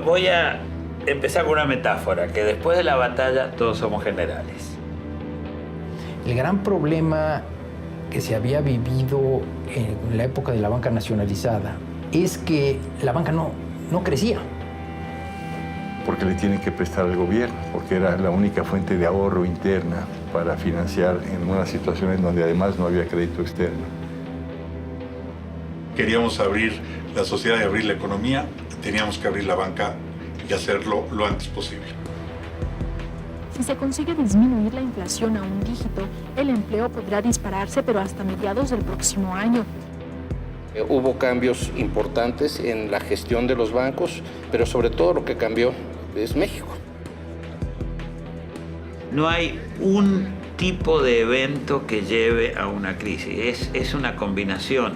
Voy a empezar con una metáfora, que después de la batalla todos somos generales. El gran problema que se había vivido en la época de la banca nacionalizada es que la banca no crecía. Porque le tienen que prestar al gobierno, porque era la única fuente de ahorro interna para financiar en unas situaciones donde además no había crédito externo. Queríamos abrir la sociedad y abrir la economía, teníamos que abrir la banca y hacerlo lo antes posible. Si se consigue disminuir la inflación a un dígito, el empleo podrá dispararse, pero hasta mediados del próximo año. Hubo cambios importantes en la gestión de los bancos, pero sobre todo lo que cambió es México. No hay un tipo de evento que lleve a una crisis, es una combinación.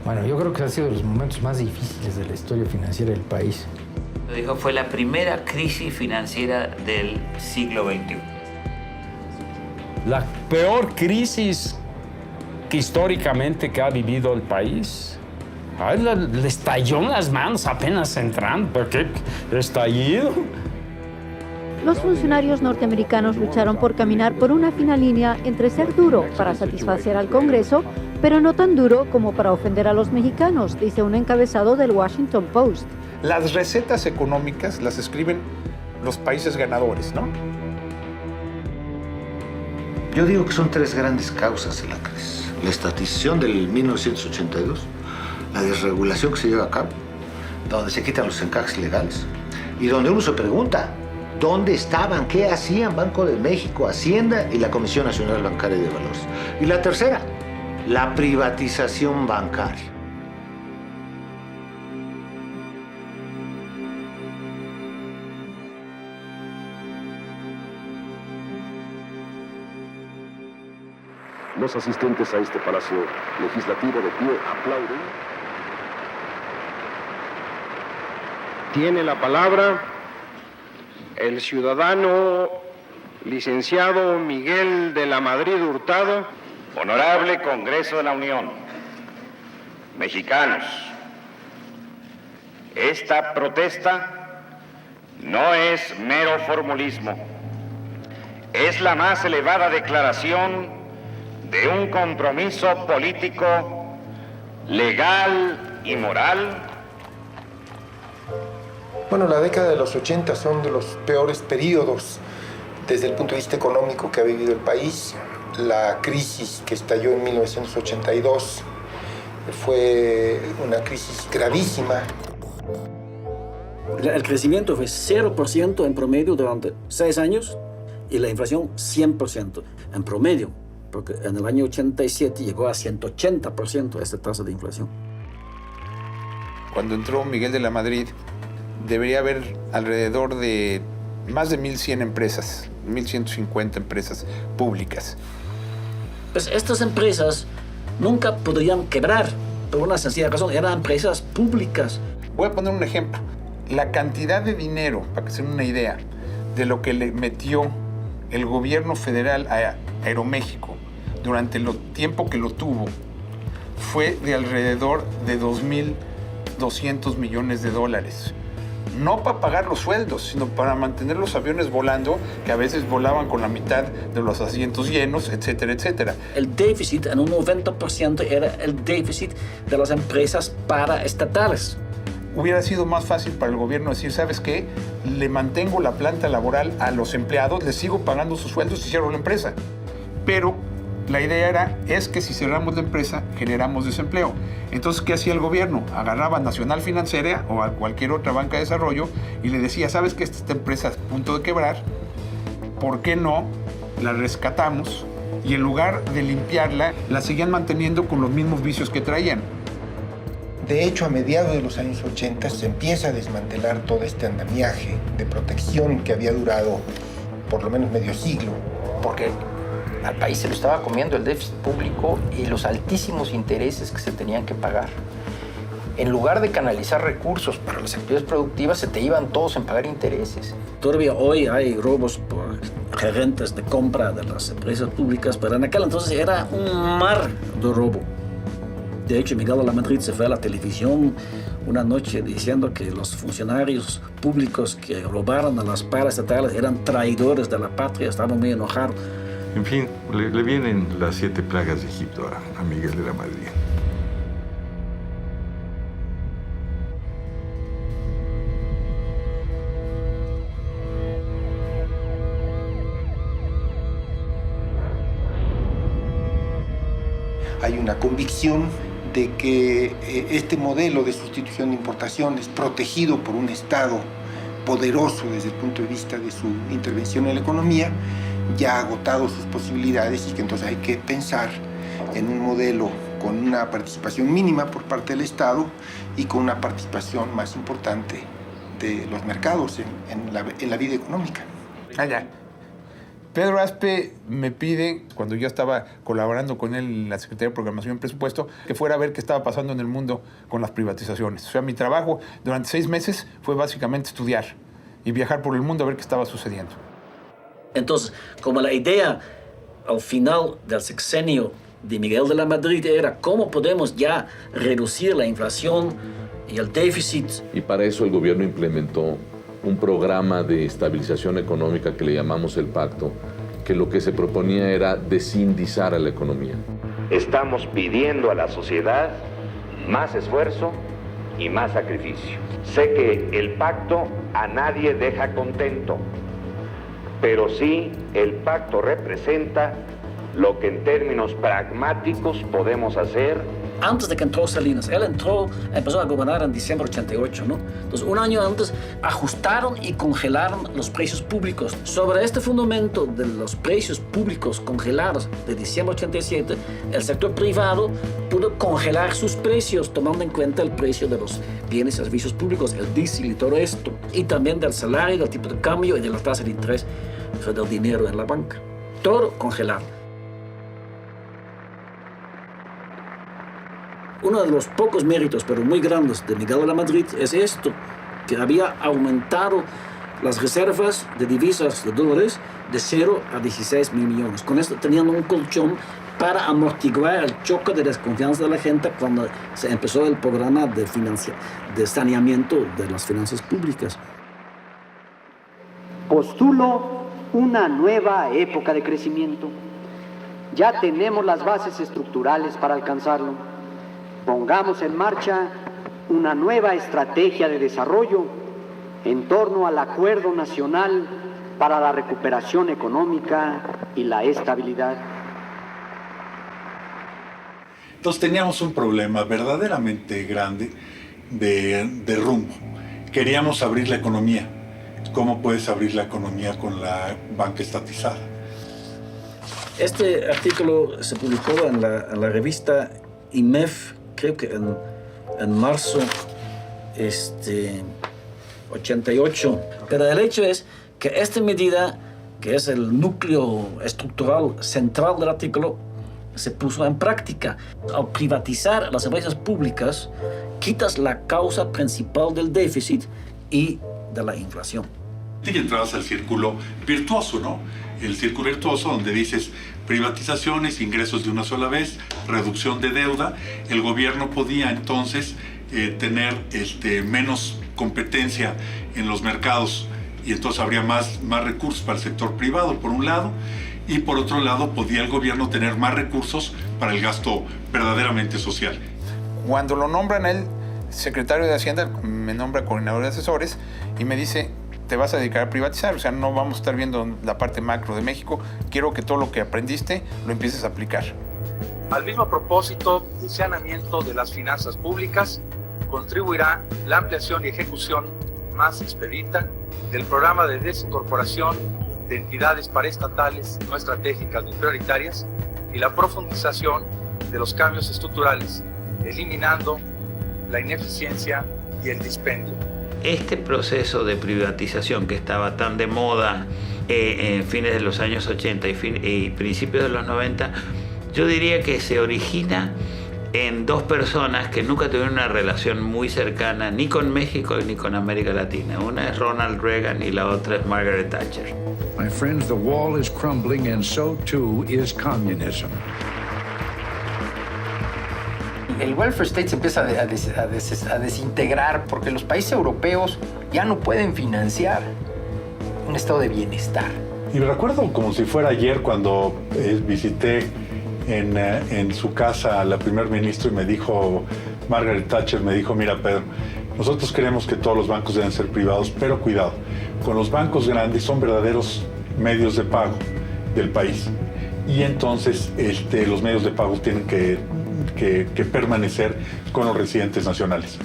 Bueno, yo creo que ha sido de los momentos más difíciles de la historia financiera del país. Lo dijo, fue la primera crisis financiera del siglo XXI. La peor crisis que históricamente que ha vivido el país. Ay, le estalló en las manos apenas entrando. ¿Por qué estallido? Los funcionarios norteamericanos lucharon por caminar por una fina línea entre ser duro para satisfacer al Congreso, pero no tan duro como para ofender a los mexicanos, dice un encabezado del Washington Post. Las recetas económicas las escriben los países ganadores, ¿no? Yo digo que son tres grandes causas de la crisis. La estatización del 1982, la desregulación que se lleva a cabo, donde se quitan los encajes legales y donde uno se pregunta, ¿dónde estaban? ¿Qué hacían Banco de México, Hacienda y la Comisión Nacional Bancaria de Valores? Y la tercera, la privatización bancaria. Los asistentes a este palacio legislativo de pie aplauden. Tiene la palabra el ciudadano licenciado Miguel de la Madrid Hurtado. Honorable Congreso de la Unión, mexicanos, esta protesta no es mero formulismo, es la más elevada declaración de un compromiso político, legal y moral. Bueno, la década de los 80 son de los peores periodos desde el punto de vista económico que ha vivido el país. La crisis que estalló en 1982 fue una crisis gravísima. El crecimiento fue 0% en promedio durante 6 años y la inflación 100% en promedio, porque en el año 87 llegó a 180% esta tasa de inflación. Cuando entró Miguel de la Madrid, debería haber alrededor de más de 1.100 empresas, 1.150 empresas públicas. Pues estas empresas nunca podrían quebrar por una sencilla razón, eran empresas públicas. Voy a poner un ejemplo. La cantidad de dinero, para que se den una idea, de lo que le metió el gobierno federal a Aeroméxico durante el tiempo que lo tuvo, fue de alrededor de 2.200 millones de dólares. No para pagar los sueldos, sino para mantener los aviones volando, que a veces volaban con la mitad de los asientos llenos, etcétera, etcétera. El déficit en un 90% era el déficit de las empresas paraestatales. Hubiera sido más fácil para el gobierno decir, ¿sabes qué? Le mantengo la planta laboral a los empleados, les sigo pagando sus sueldos y cierro la empresa. Pero la idea es que si cerramos la empresa, generamos desempleo. Entonces, ¿qué hacía el gobierno? Agarraba a Nacional Financiera o a cualquier otra banca de desarrollo y le decía, ¿sabes qué? Esta empresa es a punto de quebrar, ¿por qué no la rescatamos? Y en lugar de limpiarla, la seguían manteniendo con los mismos vicios que traían. De hecho, a mediados de los años 80 se empieza a desmantelar todo este andamiaje de protección que había durado por lo menos medio siglo. Porque al país se lo estaba comiendo el déficit público y los altísimos intereses que se tenían que pagar. En lugar de canalizar recursos para las actividades productivas, se te iban todos en pagar intereses. Todavía hoy hay robos por gerentes de compra de las empresas públicas, pero en aquel entonces era un mar de robo. De hecho, Miguel de la Madrid se fue a la televisión una noche diciendo que los funcionarios públicos que robaron a las paraestatales eran traidores de la patria, estaba muy enojado. En fin, le vienen las 7 plagas de Egipto a Miguel de la Madrid. Hay una convicción de que este modelo de sustitución de importaciones, protegido por un Estado poderoso desde el punto de vista de su intervención en la economía, ya ha agotado sus posibilidades y que entonces hay que pensar en un modelo con una participación mínima por parte del Estado y con una participación más importante de los mercados en la vida económica. Ya. Pedro Aspe me pide, cuando yo estaba colaborando con él en la Secretaría de Programación y Presupuesto, que fuera a ver qué estaba pasando en el mundo con las privatizaciones. O sea, mi trabajo durante 6 meses fue básicamente estudiar y viajar por el mundo a ver qué estaba sucediendo. Entonces, como la idea al final del sexenio de Miguel de la Madrid era cómo podemos ya reducir la inflación y el déficit. Y para eso el gobierno implementó un programa de estabilización económica que le llamamos el Pacto, que lo que se proponía era desindizar a la economía. Estamos pidiendo a la sociedad más esfuerzo y más sacrificio. Sé que el pacto a nadie deja contento, pero sí el pacto representa lo que en términos pragmáticos podemos hacer. Antes de que entró Salinas, él empezó a gobernar en diciembre de 88, ¿no? Entonces, un año antes, ajustaron y congelaron los precios públicos. Sobre este fundamento de los precios públicos congelados de diciembre de 87, el sector privado pudo congelar sus precios, tomando en cuenta el precio de los bienes y servicios públicos, el diésel y todo esto, y también del salario, del tipo de cambio y de la tasa de interés del dinero en la banca. Todo congelado. Uno de los pocos méritos, pero muy grandes, de Miguel de la Madrid es esto, que había aumentado las reservas de divisas de dólares de 0 a 16 mil millones. Con esto tenían un colchón para amortiguar el choque de desconfianza de la gente cuando se empezó el programa de saneamiento de las finanzas públicas. Postulo una nueva época de crecimiento. Ya tenemos las bases estructurales para alcanzarlo. Pongamos en marcha una nueva estrategia de desarrollo en torno al Acuerdo Nacional para la Recuperación Económica y la Estabilidad. Entonces teníamos un problema verdaderamente grande de rumbo. Queríamos abrir la economía. ¿Cómo puedes abrir la economía con la banca estatizada? Este artículo se publicó en la revista IMEF, creo que en marzo 88. Pero el hecho es que esta medida, que es el núcleo estructural central del artículo, se puso en práctica. Al privatizar las empresas públicas, quitas la causa principal del déficit y de la inflación. Y entrabas al círculo virtuoso, ¿no? El círculo virtuoso donde dices privatizaciones, ingresos de una sola vez, reducción de deuda. El gobierno podía entonces tener menos competencia en los mercados y entonces habría más recursos para el sector privado, por un lado, y por otro lado podía el gobierno tener más recursos para el gasto verdaderamente social. Cuando lo nombran él secretario de Hacienda, me nombra coordinador de asesores y me dice: te vas a dedicar a privatizar, o sea, no vamos a estar viendo la parte macro de México, quiero que todo lo que aprendiste lo empieces a aplicar. Al mismo propósito de saneamiento de las finanzas públicas, contribuirá la ampliación y ejecución más expedita del programa de desincorporación de entidades paraestatales no estratégicas ni prioritarias y la profundización de los cambios estructurales, eliminando la ineficiencia y el dispendio. Este proceso de privatización que estaba tan de moda en fines de los años 80 y principios de los 90, yo diría que se origina en dos personas que nunca tuvieron una relación muy cercana ni con México ni con América Latina. Una es Ronald Reagan y la otra es Margaret Thatcher. My friends, the wall is crumbling and so too is communism. El welfare state se empieza a desintegrar porque los países europeos ya no pueden financiar un estado de bienestar. Y me recuerdo como si fuera ayer cuando visité en su casa a la primer ministra y me dijo, Margaret Thatcher me dijo, mira Pedro, nosotros creemos que todos los bancos deben ser privados, pero cuidado, con los bancos grandes son verdaderos medios de pago del país. Y entonces los medios de pago tienen que permanecer con los residentes nacionales.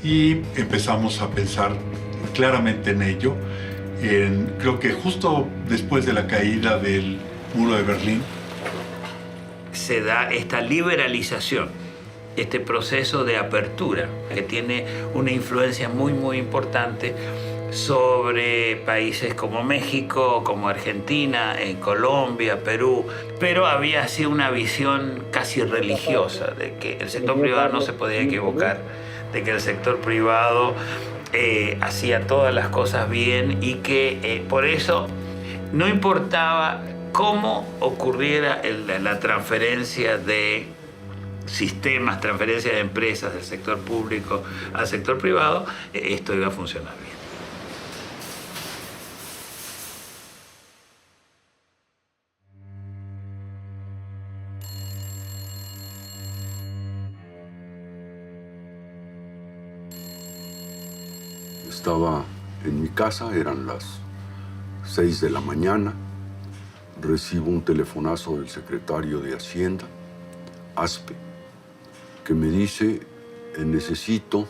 Y empezamos a pensar claramente en ello. Creo que justo después de la caída del muro de Berlín, se da esta liberalización, este proceso de apertura que tiene una influencia muy, muy importante sobre países como México, como Argentina, Colombia, Perú, pero había así una visión casi religiosa de que el sector privado no se podía equivocar, de que el sector privado hacía todas las cosas bien y que por eso no importaba cómo ocurriera la transferencia de sistemas, transferencia de empresas del sector público al sector privado, esto iba a funcionar bien. Estaba en mi casa, eran las 6 de la mañana, recibo un telefonazo del secretario de Hacienda, Aspe, que me dice, necesito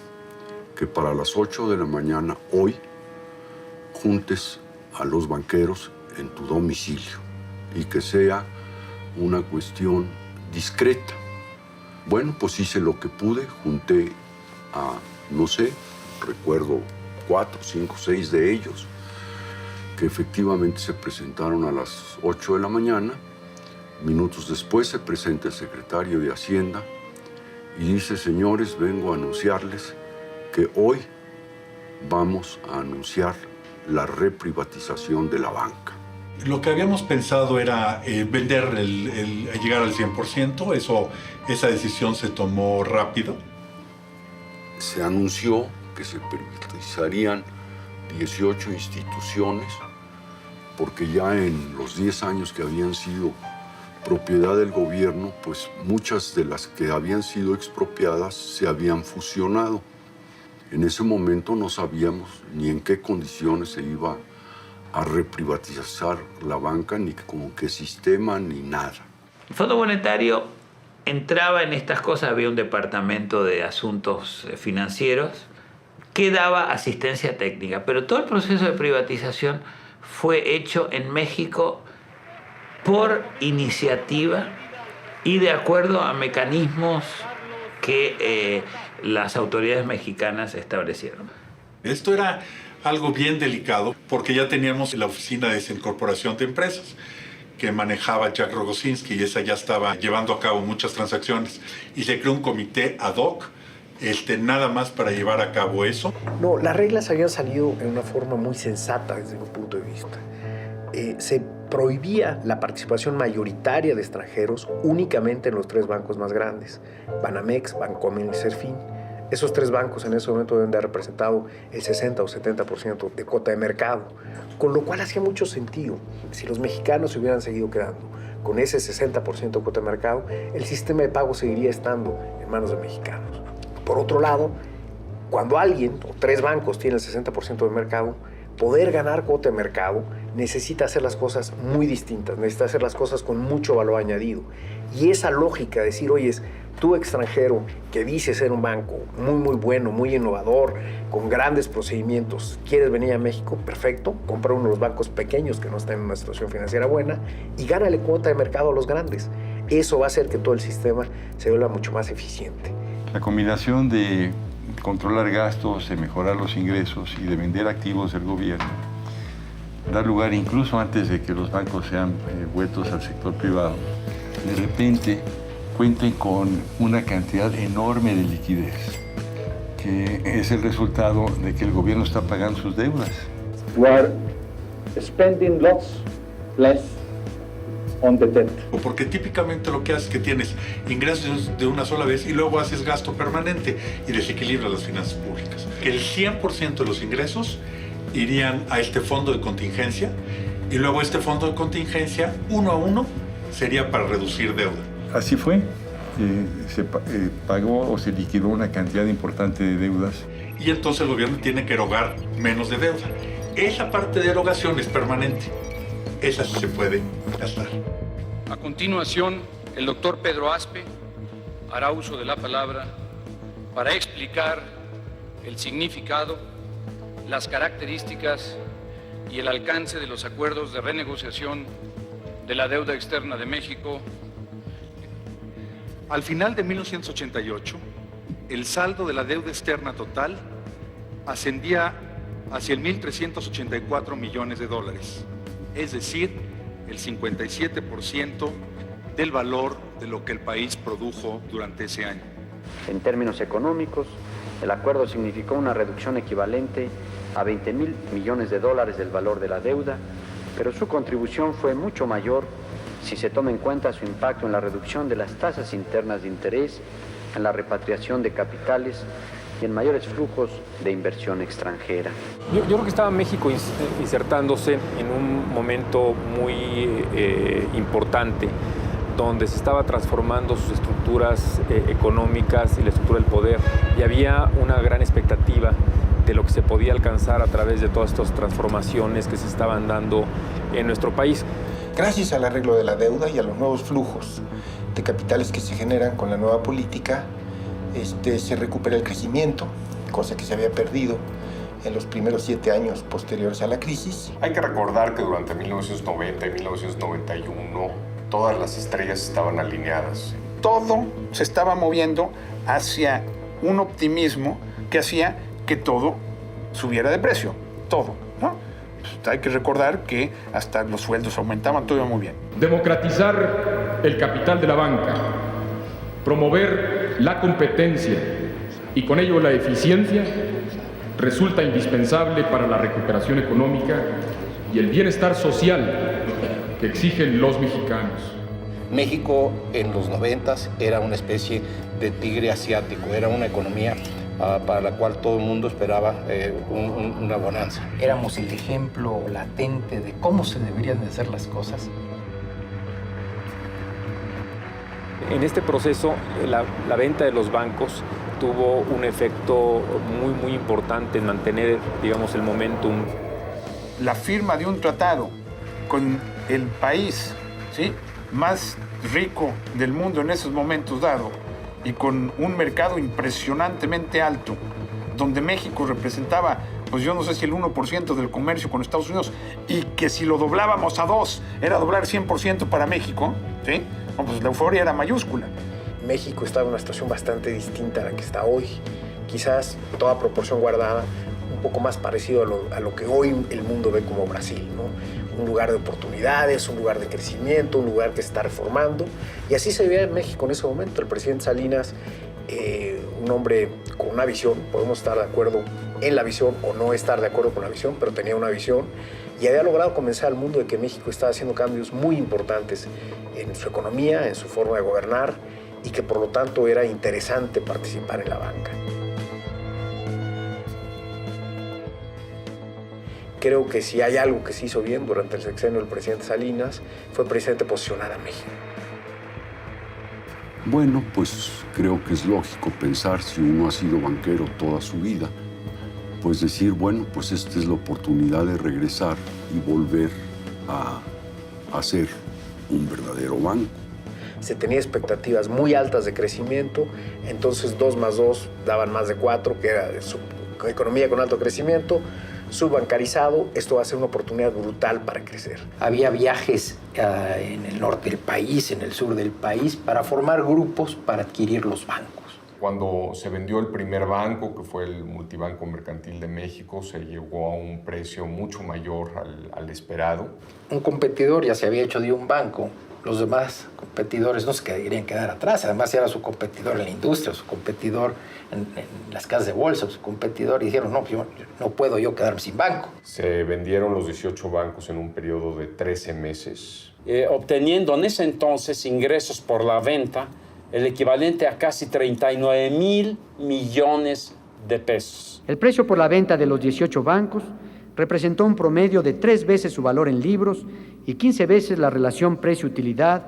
que para las 8 de la mañana hoy juntes a los banqueros en tu domicilio y que sea una cuestión discreta. Bueno, pues hice lo que pude, junté a, no sé, recuerdo 4, 5, 6 de ellos, que efectivamente se presentaron a las 8 de la mañana. Minutos después se presenta el secretario de Hacienda y dice, señores, vengo a anunciarles que hoy vamos a anunciar la reprivatización de la banca. Lo que habíamos pensado era vender, llegar al 100%, esa decisión se tomó rápido. Se anunció que se privatizarían 18 instituciones, porque ya en los 10 años que habían sido propiedad del gobierno, pues muchas de las que habían sido expropiadas se habían fusionado. En ese momento no sabíamos ni en qué condiciones se iba a reprivatizar la banca, ni con qué sistema, ni nada. El Fondo Monetario entraba en estas cosas, había un departamento de asuntos financieros que daba asistencia técnica, pero todo el proceso de privatización fue hecho en México por iniciativa y de acuerdo a mecanismos que las autoridades mexicanas establecieron. Esto era algo bien delicado porque ya teníamos la Oficina de Desincorporación de Empresas que manejaba Jack Rogosinski y esa ya estaba llevando a cabo muchas transacciones y se creó un comité ad hoc nada más para llevar a cabo eso. No, las reglas habían salido en una forma muy sensata desde mi punto de vista. Se prohibía la participación mayoritaria de extranjeros únicamente en los 3 bancos más grandes, Banamex, Bancomer y Serfín. Esos 3 bancos en ese momento deben de haber representado el 60 o 70% de cuota de mercado, con lo cual hacía mucho sentido. Si los mexicanos se hubieran seguido quedando con ese 60% de cuota de mercado, el sistema de pago seguiría estando en manos de mexicanos. Por otro lado, cuando alguien o 3 bancos tienen el 60% del mercado, poder ganar cuota de mercado necesita hacer las cosas muy distintas, necesita hacer las cosas con mucho valor añadido. Y esa lógica de decir, oye, tú extranjero que dices ser un banco muy bueno, muy innovador, con grandes procedimientos, ¿quieres venir a México? Perfecto, compra uno de los bancos pequeños que no están en una situación financiera buena y gánale cuota de mercado a los grandes. Eso va a hacer que todo el sistema se vuelva mucho más eficiente. La combinación de controlar gastos, de mejorar los ingresos y de vender activos del gobierno da lugar, incluso antes de que los bancos sean vueltos al sector privado, de repente cuenten con una cantidad enorme de liquidez, que es el resultado de que el gobierno está pagando sus deudas. We are spending lots less on the debt. Porque típicamente lo que haces es que tienes ingresos de una sola vez y luego haces gasto permanente y desequilibras las finanzas públicas. El 100% de los ingresos irían a este fondo de contingencia y luego este fondo de contingencia, uno a uno, sería para reducir deuda. Así fue. Se pagó o se liquidó una cantidad importante de deudas. Y entonces el gobierno tiene que erogar menos de deuda. Esa parte de erogación es permanente. Esa sí se puede gastar. A continuación, el doctor Pedro Aspe hará uso de la palabra para explicar el significado, las características y el alcance de los acuerdos de renegociación de la deuda externa de México. Al final de 1988, el saldo de la deuda externa total ascendía a 100.384 millones de dólares, es decir, el 57% del valor de lo que el país produjo durante ese año. En términos económicos, el acuerdo significó una reducción equivalente a 20.000 millones de dólares del valor de la deuda, pero su contribución fue mucho mayor si se toma en cuenta su impacto en la reducción de las tasas internas de interés, en la repatriación de capitales y en mayores flujos de inversión extranjera. Yo creo que estaba México insertándose en un momento muy importante, donde se estaba transformando sus estructuras económicas y la estructura del poder, y había una gran expectativa de lo que se podía alcanzar a través de todas estas transformaciones que se estaban dando en nuestro país. Gracias al arreglo de la deuda y a los nuevos flujos de capitales que se generan con la nueva política, se recupera el crecimiento, cosa que se había perdido en los primeros 7 años posteriores a la crisis. Hay que recordar que durante 1990 y 1991 todas las estrellas estaban alineadas. Todo se estaba moviendo hacia un optimismo que hacía que todo subiera de precio, todo, ¿no? Hay que recordar que hasta los sueldos aumentaban, todo iba muy bien. Democratizar el capital de la banca, promover la competencia y con ello la eficiencia resulta indispensable para la recuperación económica y el bienestar social que exigen los mexicanos. México en los 90s era una especie de tigre asiático, era una economía para la cual todo el mundo esperaba una bonanza. Éramos el ejemplo latente de cómo se deberían de hacer las cosas. En este proceso, la venta de los bancos tuvo un efecto muy importante en mantener, digamos, el momentum. La firma de un tratado con el país, ¿sí?, más rico del mundo en esos momentos dado, y con un mercado impresionantemente alto, donde México representaba, pues yo no sé si el 1% del comercio con Estados Unidos, y que si lo doblábamos a 2, era doblar 100% para México, ¿sí? Pues la euforia era mayúscula. México estaba en una situación bastante distinta a la que está hoy, quizás toda proporción guardada, un poco más parecido a lo que hoy el mundo ve como Brasil, ¿no? Un lugar de oportunidades, un lugar de crecimiento, un lugar que se está reformando. Y así se veía en México en ese momento. El presidente Salinas, un hombre con una visión, podemos estar de acuerdo en la visión o no estar de acuerdo con la visión, pero tenía una visión y había logrado convencer al mundo de que México estaba haciendo cambios muy importantes en su economía, en su forma de gobernar, y que por lo tanto era interesante participar en la banca. Creo que si hay algo que se hizo bien durante el sexenio del presidente Salinas fue precisamente posicionar a México. Bueno, pues creo que es lógico pensar, si uno ha sido banquero toda su vida, pues decir, bueno, pues esta es la oportunidad de regresar y volver a ser un verdadero banco. Se tenía expectativas muy altas de crecimiento, entonces 2 más 2 daban más de 4, que era su economía con alto crecimiento, subbancarizado. Esto va a ser una oportunidad brutal para crecer. Había viajes en el norte del país, en el sur del país, para formar grupos para adquirir los bancos. Cuando se vendió el primer banco, que fue el Multibanco Mercantil de México, se llegó a un precio mucho mayor al esperado. Un competidor ya se había hecho de un banco los demás competidores no se querían quedar atrás. Además era su competidor en la industria, su competidor en las casas de bolsa, su competidor, y dijeron, no, no puedo yo quedarme sin banco. Se vendieron los 18 bancos en un periodo de 13 meses. Obteniendo en ese entonces ingresos por la venta el equivalente a casi 39,000 millones de pesos. El precio por la venta de los 18 bancos representó un promedio de 3 veces su valor en libros y 15 veces la relación precio-utilidad,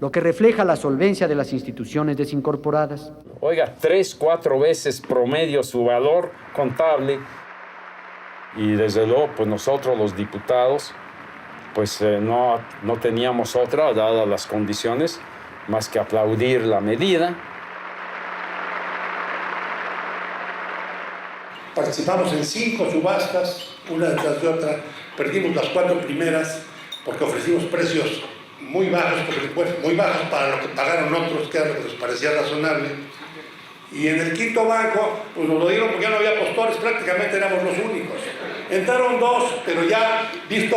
lo que refleja la solvencia de las instituciones desincorporadas. Oiga, 3-4 veces promedio su valor contable. Y desde luego, pues nosotros los diputados, pues no teníamos otra, dadas las condiciones, más que aplaudir la medida. Participamos en 5 subastas, una detrás de otra. Perdimos las 4 primeras porque ofrecimos precios muy bajos, muy bajos para lo que pagaron otros, que era lo que les parecía razonable. Y en el quinto banco, pues nos lo dieron porque ya no había postores, prácticamente éramos los únicos. Entraron 2, pero ya visto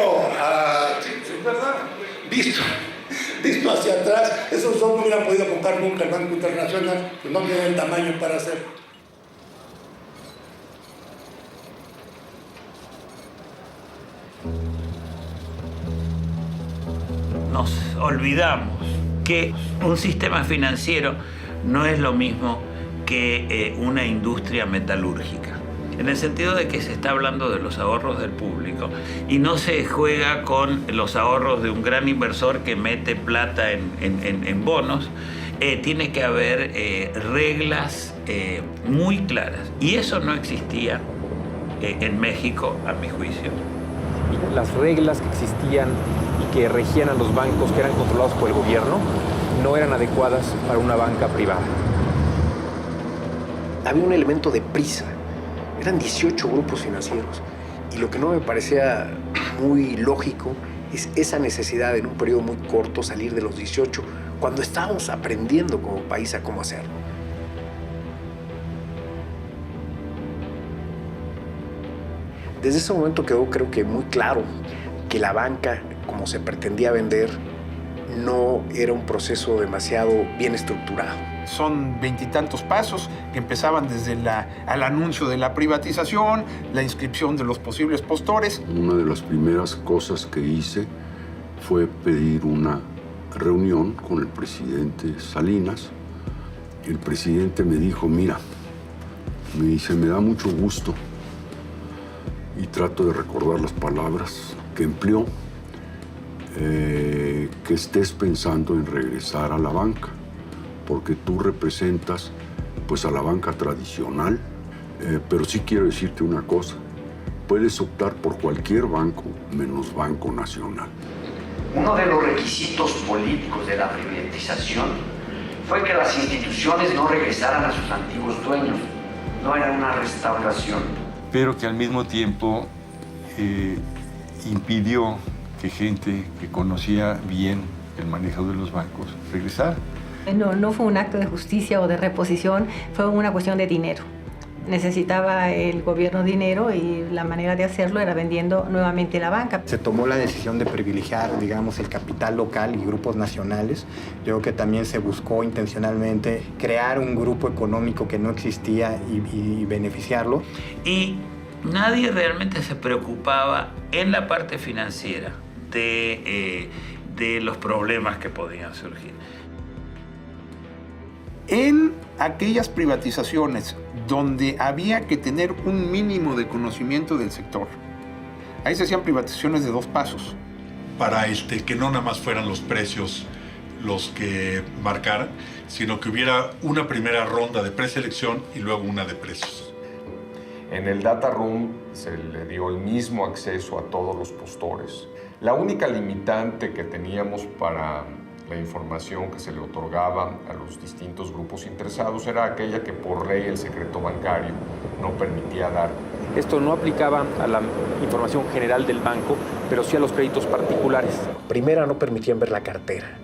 hacia atrás, esos 2 no hubieran podido comprar nunca el Banco Internacional, pues no tienen el tamaño para hacerlo. Nos olvidamos que un sistema financiero no es lo mismo que una industria metalúrgica, en el sentido de que se está hablando de los ahorros del público y no se juega con los ahorros de un gran inversor que mete plata en bonos. Tiene que haber reglas muy claras, y eso no existía en México, a mi juicio. Las reglas que existían y que regían a los bancos que eran controlados por el gobierno no eran adecuadas para una banca privada. Había un elemento de prisa. Eran 18 grupos financieros. Y lo que no me parecía muy lógico es esa necesidad en un periodo muy corto salir de los 18 cuando estábamos aprendiendo como país a cómo hacerlo. Desde ese momento quedó, creo que muy claro, que la banca, como se pretendía vender, no era un proceso demasiado bien estructurado. Son 20 y tantos pasos que empezaban desde el anuncio de la privatización, la inscripción de los posibles postores. Una de las primeras cosas que hice fue pedir una reunión con el presidente Salinas. El presidente me dijo, mira, me dice, me da mucho gusto, y trato de recordar las palabras que empleó, que estés pensando en regresar a la banca, porque tú representas pues a la banca tradicional, pero sí quiero decirte una cosa, puedes optar por cualquier banco menos Banco Nacional. Uno de los requisitos políticos de la privatización fue que las instituciones no regresaran a sus antiguos dueños, no era una restauración. Pero que al mismo tiempo impidió que gente que conocía bien el manejo de los bancos regresara. No fue un acto de justicia o de reposición, fue una cuestión de dinero. Necesitaba el gobierno dinero y la manera de hacerlo era vendiendo nuevamente la banca. Se tomó la decisión de privilegiar, digamos, el capital local y grupos nacionales. Yo creo que también se buscó intencionalmente crear un grupo económico que no existía y beneficiarlo. Y nadie realmente se preocupaba en la parte financiera de los problemas que podían surgir. En aquellas privatizaciones donde había que tener un mínimo de conocimiento del sector, ahí se hacían privatizaciones de 2 pasos. Para que no nada más fueran los precios los que marcaran, sino que hubiera una primera ronda de preselección y luego una de precios. En el data room se le dio el mismo acceso a todos los postores. La única limitante que teníamos para la información que se le otorgaba a los distintos grupos interesados era aquella que por ley el secreto bancario no permitía dar. Esto no aplicaba a la información general del banco, pero sí a los créditos particulares. Primero, no permitían ver la cartera.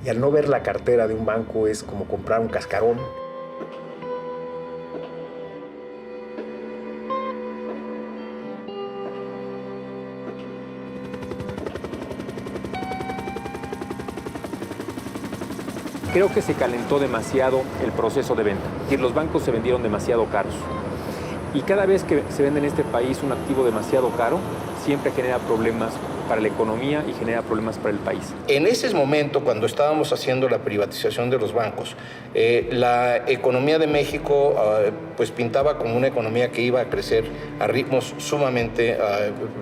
Y al no ver la cartera de un banco es como comprar un cascarón. Creo que se calentó demasiado el proceso de venta. Es decir, los bancos se vendieron demasiado caros. Y cada vez que se vende en este país un activo demasiado caro, siempre genera problemas para la economía y genera problemas para el país. En ese momento, cuando estábamos haciendo la privatización de los bancos, la economía de México pues pintaba como una economía que iba a crecer a ritmos sumamente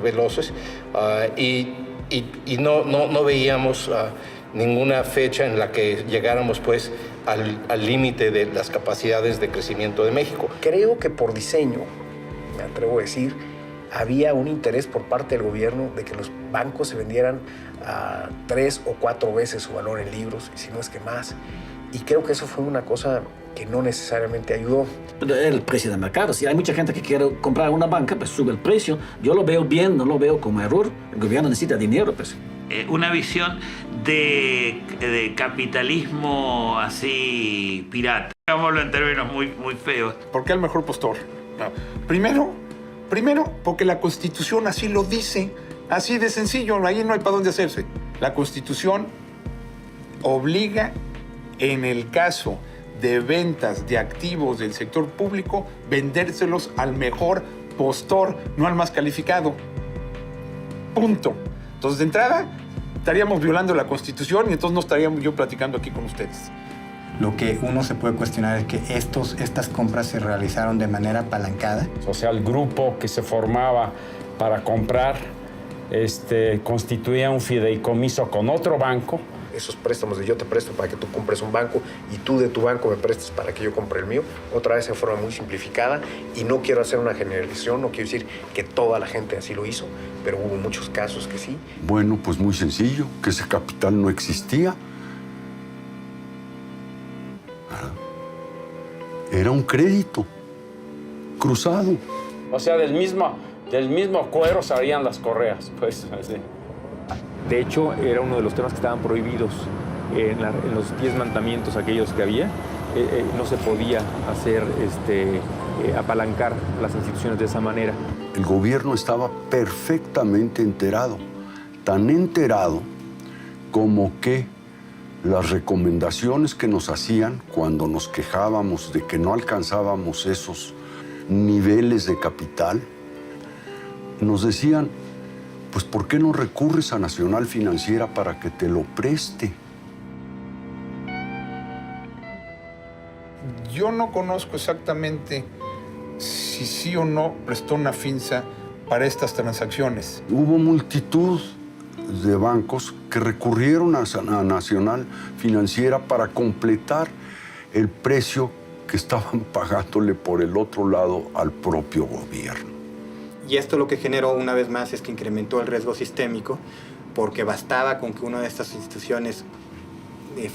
veloces y no veíamos ninguna fecha en la que llegáramos pues al límite de las capacidades de crecimiento de México. Creo que por diseño, me atrevo a decir, había un interés por parte del gobierno de que los bancos se vendieran a 3 o 4 veces su valor en libros, si no es que más. Y creo que eso fue una cosa que no necesariamente ayudó. El precio del mercado. Si hay mucha gente que quiere comprar una banca, pues sube el precio. Yo lo veo bien, no lo veo como error. El gobierno necesita dinero, pues. Una visión de capitalismo así pirata. Digámoslo en términos muy feos. ¿Por qué el mejor postor? No. Primero, porque la Constitución así lo dice. Así de sencillo, ahí no hay para dónde hacerse. La Constitución obliga, en el caso de ventas de activos del sector público, vendérselos al mejor postor, no al más calificado. Punto. Entonces, de entrada, estaríamos violando la Constitución y entonces no estaríamos yo platicando aquí con ustedes. Lo que uno se puede cuestionar es que estas compras se realizaron de manera apalancada. O sea, el grupo que se formaba para comprar constituía un fideicomiso con otro banco. Esos préstamos de yo te presto para que tú compres un banco y tú de tu banco me prestes para que yo compre el mío, otra vez en forma muy simplificada, y no quiero hacer una generalización, no quiero decir que toda la gente así lo hizo, pero hubo muchos casos que sí. Bueno, pues muy sencillo, que ese capital no existía. Era un crédito cruzado. O sea, del mismo cuero salían las correas, pues. Así. De hecho, era uno de los temas que estaban prohibidos en los 10 mandamientos aquellos que había. No se podía hacer, apalancar las instituciones de esa manera. El gobierno estaba perfectamente enterado, tan enterado como que las recomendaciones que nos hacían cuando nos quejábamos de que no alcanzábamos esos niveles de capital, nos decían, pues ¿por qué no recurres a Nacional Financiera para que te lo preste? Yo no conozco exactamente si sí o no prestó Nafinsa para estas transacciones. Hubo multitud de bancos que recurrieron a Nacional Financiera para completar el precio que estaban pagándole por el otro lado al propio gobierno. Y esto lo que generó, una vez más, es que incrementó el riesgo sistémico, porque bastaba con que una de estas instituciones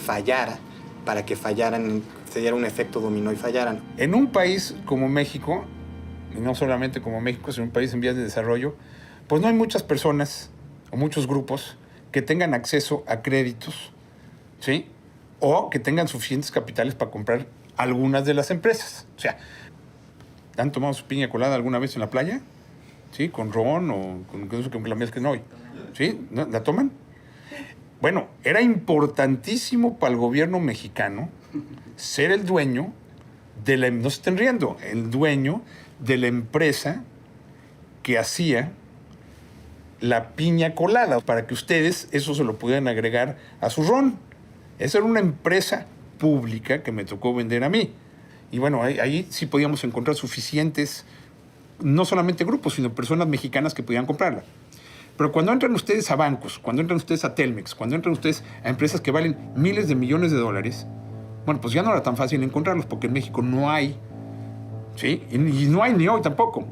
fallara para que fallaran, se diera un efecto dominó y fallaran. En un país como México, y no solamente como México, sino un país en vías de desarrollo, pues no hay muchas personas o muchos grupos que tengan acceso a créditos, ¿sí? O que tengan suficientes capitales para comprar algunas de las empresas. O sea, ¿han tomado su piña colada alguna vez en la playa? ¿Sí? ¿Con ron o con la mezcla no hoy? ¿Sí? ¿La toman? Bueno, era importantísimo para el gobierno mexicano ser el dueño de la... No se estén riendo. El dueño de la empresa que hacía la piña colada, para que ustedes eso se lo pudieran agregar a su ron. Esa era una empresa pública que me tocó vender a mí. Y bueno, ahí sí podíamos encontrar suficientes, no solamente grupos, sino personas mexicanas que podían comprarla. Pero cuando entran ustedes a bancos, cuando entran ustedes a Telmex, cuando entran ustedes a empresas que valen miles de millones de dólares, bueno, pues ya no era tan fácil encontrarlos, porque en México no hay, ¿sí? Y no hay ni hoy tampoco,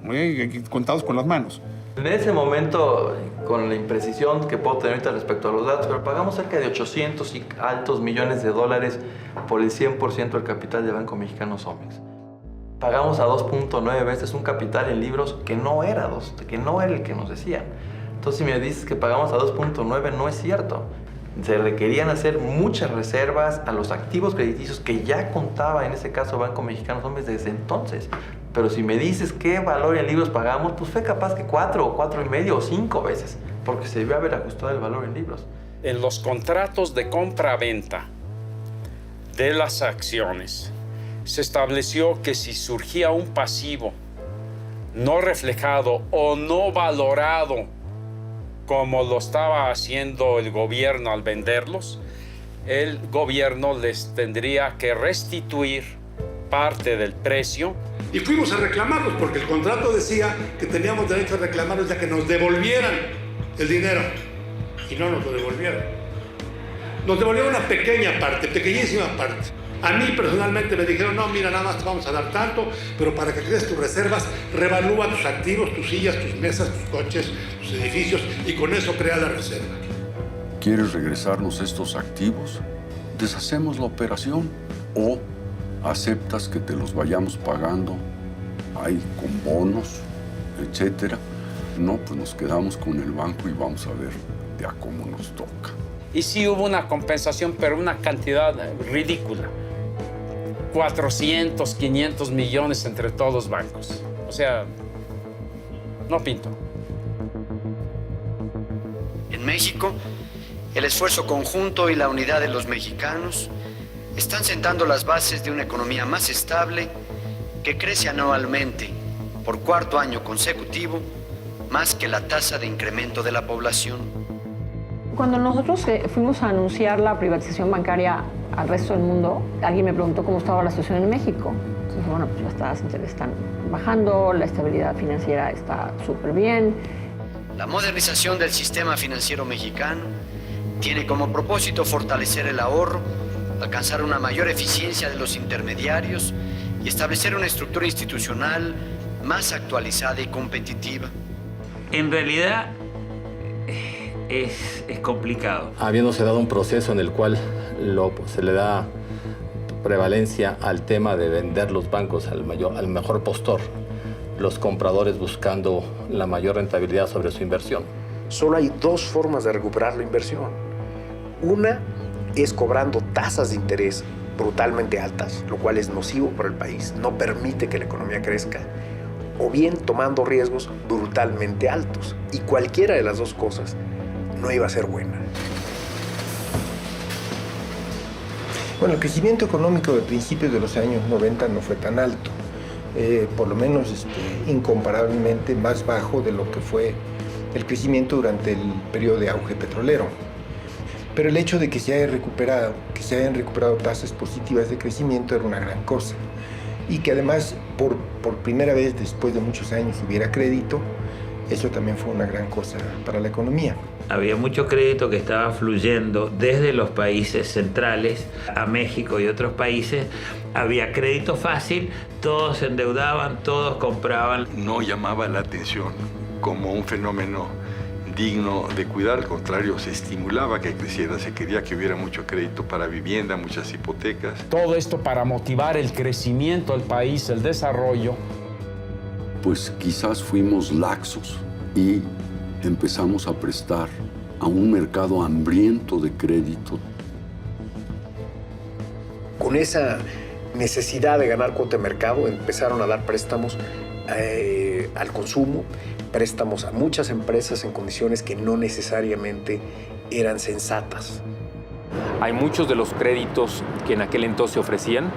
contados con las manos. En ese momento, con la imprecisión que puedo tener ahorita respecto a los datos, pero pagamos cerca de 800 y altos millones de dólares por el 100% del capital de Banco Mexicano Somex. Pagamos a 2.9 veces un capital en libros que no era el que nos decían. Entonces, si me dices que pagamos a 2.9, no es cierto. Se requerían hacer muchas reservas a los activos crediticios que ya contaba en ese caso Banco Mexicano Somex desde entonces. Pero si me dices qué valor en libros pagamos, pues fue capaz que 4 o 4.5 o 5 veces, porque se debió haber ajustado el valor en libros. En los contratos de compra-venta de las acciones, se estableció que si surgía un pasivo no reflejado o no valorado como lo estaba haciendo el gobierno al venderlos, el gobierno les tendría que restituir parte del precio. Y fuimos a reclamarlos porque el contrato decía que teníamos derecho a reclamarlos ya que nos devolvieran el dinero. Y no nos lo devolvieron. Nos devolvieron una pequeña parte, pequeñísima parte. A mí personalmente me dijeron, no, mira, nada más te vamos a dar tanto, pero para que crees tus reservas, revalúa tus activos, tus sillas, tus mesas, tus coches, tus edificios, y con eso crea la reserva. ¿Quieres regresarnos estos activos? Deshacemos la operación o aceptas que te los vayamos pagando ahí con bonos, etcétera. No, pues nos quedamos con el banco y vamos a ver de a cómo nos toca. Y sí hubo una compensación, pero una cantidad ridícula. 400, 500 millones entre todos los bancos. O sea, no pinto. En México, el esfuerzo conjunto y la unidad de los mexicanos están sentando las bases de una economía más estable que crece anualmente por cuarto año consecutivo, más que la tasa de incremento de la población. Cuando nosotros fuimos a anunciar la privatización bancaria al resto del mundo, alguien me preguntó cómo estaba la situación en México. Entonces, bueno, pues las tasas de interés están bajando, la estabilidad financiera está súper bien. La modernización del sistema financiero mexicano tiene como propósito fortalecer el ahorro, alcanzar una mayor eficiencia de los intermediarios y establecer una estructura institucional más actualizada y competitiva. En realidad es complicado. Habiéndose dado un proceso en el cual se le da prevalencia al tema de vender los bancos al mejor postor, los compradores buscando la mayor rentabilidad sobre su inversión. Solo hay dos formas de recuperar la inversión. Una es cobrando tasas de interés brutalmente altas, lo cual es nocivo para el país, no permite que la economía crezca, o bien tomando riesgos brutalmente altos. Y cualquiera de las dos cosas no iba a ser buena. Bueno, el crecimiento económico de principios de los años 90 no fue tan alto, por lo menos incomparablemente más bajo de lo que fue el crecimiento durante el periodo de auge petrolero. Pero el hecho de que se hayan recuperado tasas positivas de crecimiento era una gran cosa. Y que además, por primera vez después de muchos años hubiera crédito, eso también fue una gran cosa para la economía. Había mucho crédito que estaba fluyendo desde los países centrales a México y otros países. Había crédito fácil, todos se endeudaban, todos compraban. No llamaba la atención como un fenómeno digno de cuidar, al contrario, se estimulaba que creciera, se quería que hubiera mucho crédito para vivienda, muchas hipotecas. Todo esto para motivar el crecimiento del país, el desarrollo. Pues quizás fuimos laxos y empezamos a prestar a un mercado hambriento de crédito. Con esa necesidad de ganar cuota de mercado, empezaron a dar préstamos al consumo, préstamos a muchas empresas en condiciones que no necesariamente eran sensatas. Hay muchos de los créditos que en aquel entonces se ofrecían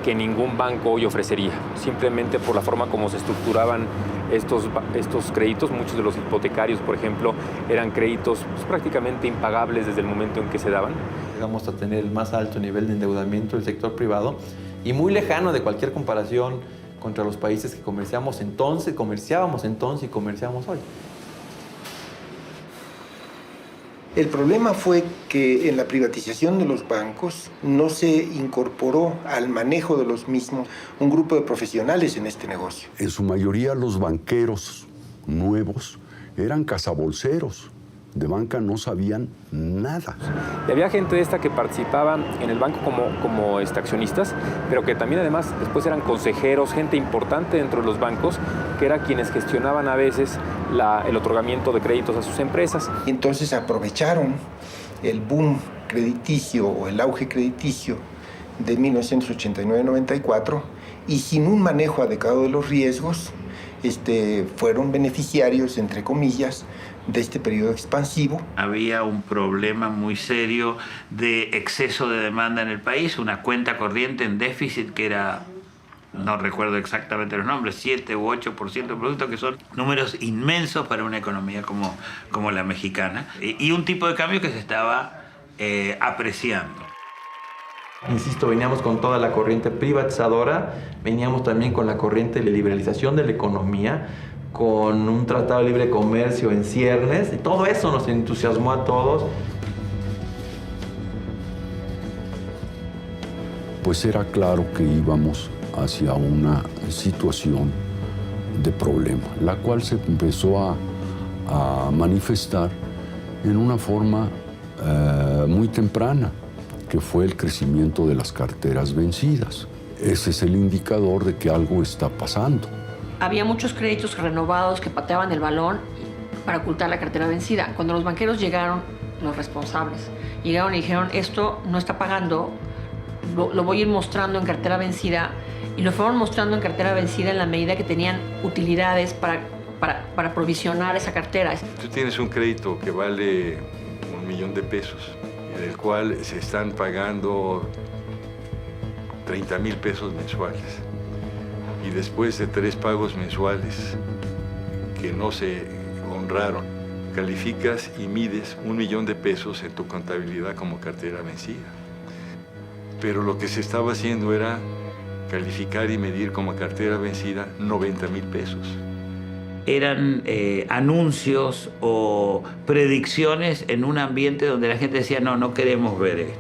que ningún banco hoy ofrecería, simplemente por la forma como se estructuraban estos créditos. Muchos de los hipotecarios, por ejemplo, eran créditos prácticamente impagables desde el momento en que se daban. Llegamos a tener el más alto nivel de endeudamiento del sector privado y muy lejano de cualquier comparación contra los países que comerciábamos entonces y comerciamos hoy. El problema fue que en la privatización de los bancos no se incorporó al manejo de los mismos un grupo de profesionales en este negocio. En su mayoría los banqueros nuevos eran cazabolseros. De banca no sabían nada. Y había gente de esta que participaba en el banco como accionistas, pero que también además después eran consejeros, gente importante dentro de los bancos, que eran quienes gestionaban a veces el otorgamiento de créditos a sus empresas. Entonces aprovecharon el boom crediticio o el auge crediticio de 1989-94 y sin un manejo adecuado de los riesgos, fueron beneficiarios, entre comillas, de este periodo expansivo. Había un problema muy serio de exceso de demanda en el país, una cuenta corriente en déficit que era, no recuerdo exactamente los nombres, 7 u 8% del producto, que son números inmensos para una economía como la mexicana, y un tipo de cambio que se estaba apreciando. Insisto, veníamos con toda la corriente privatizadora, veníamos también con la corriente de liberalización de la economía, con un tratado de libre comercio en ciernes, y todo eso nos entusiasmó a todos. Pues era claro que íbamos hacia una situación de problema, la cual se empezó a manifestar en una forma muy temprana, que fue el crecimiento de las carteras vencidas. Ese es el indicador de que algo está pasando. Había muchos créditos renovados que pateaban el balón para ocultar la cartera vencida. Cuando los banqueros llegaron, los responsables, llegaron y dijeron, esto no está pagando, lo voy a ir mostrando en cartera vencida, y lo fueron mostrando en cartera vencida en la medida que tenían utilidades para provisionar esa cartera. Tú tienes un crédito que vale $1,000,000, del cual se están pagando 30,000 pesos mensuales. Y después de 3 pagos mensuales que no se honraron, calificas y mides $1,000,000 en tu contabilidad como cartera vencida. Pero lo que se estaba haciendo era calificar y medir como cartera vencida 90,000 pesos. Eran anuncios o predicciones en un ambiente donde la gente decía, no queremos ver esto.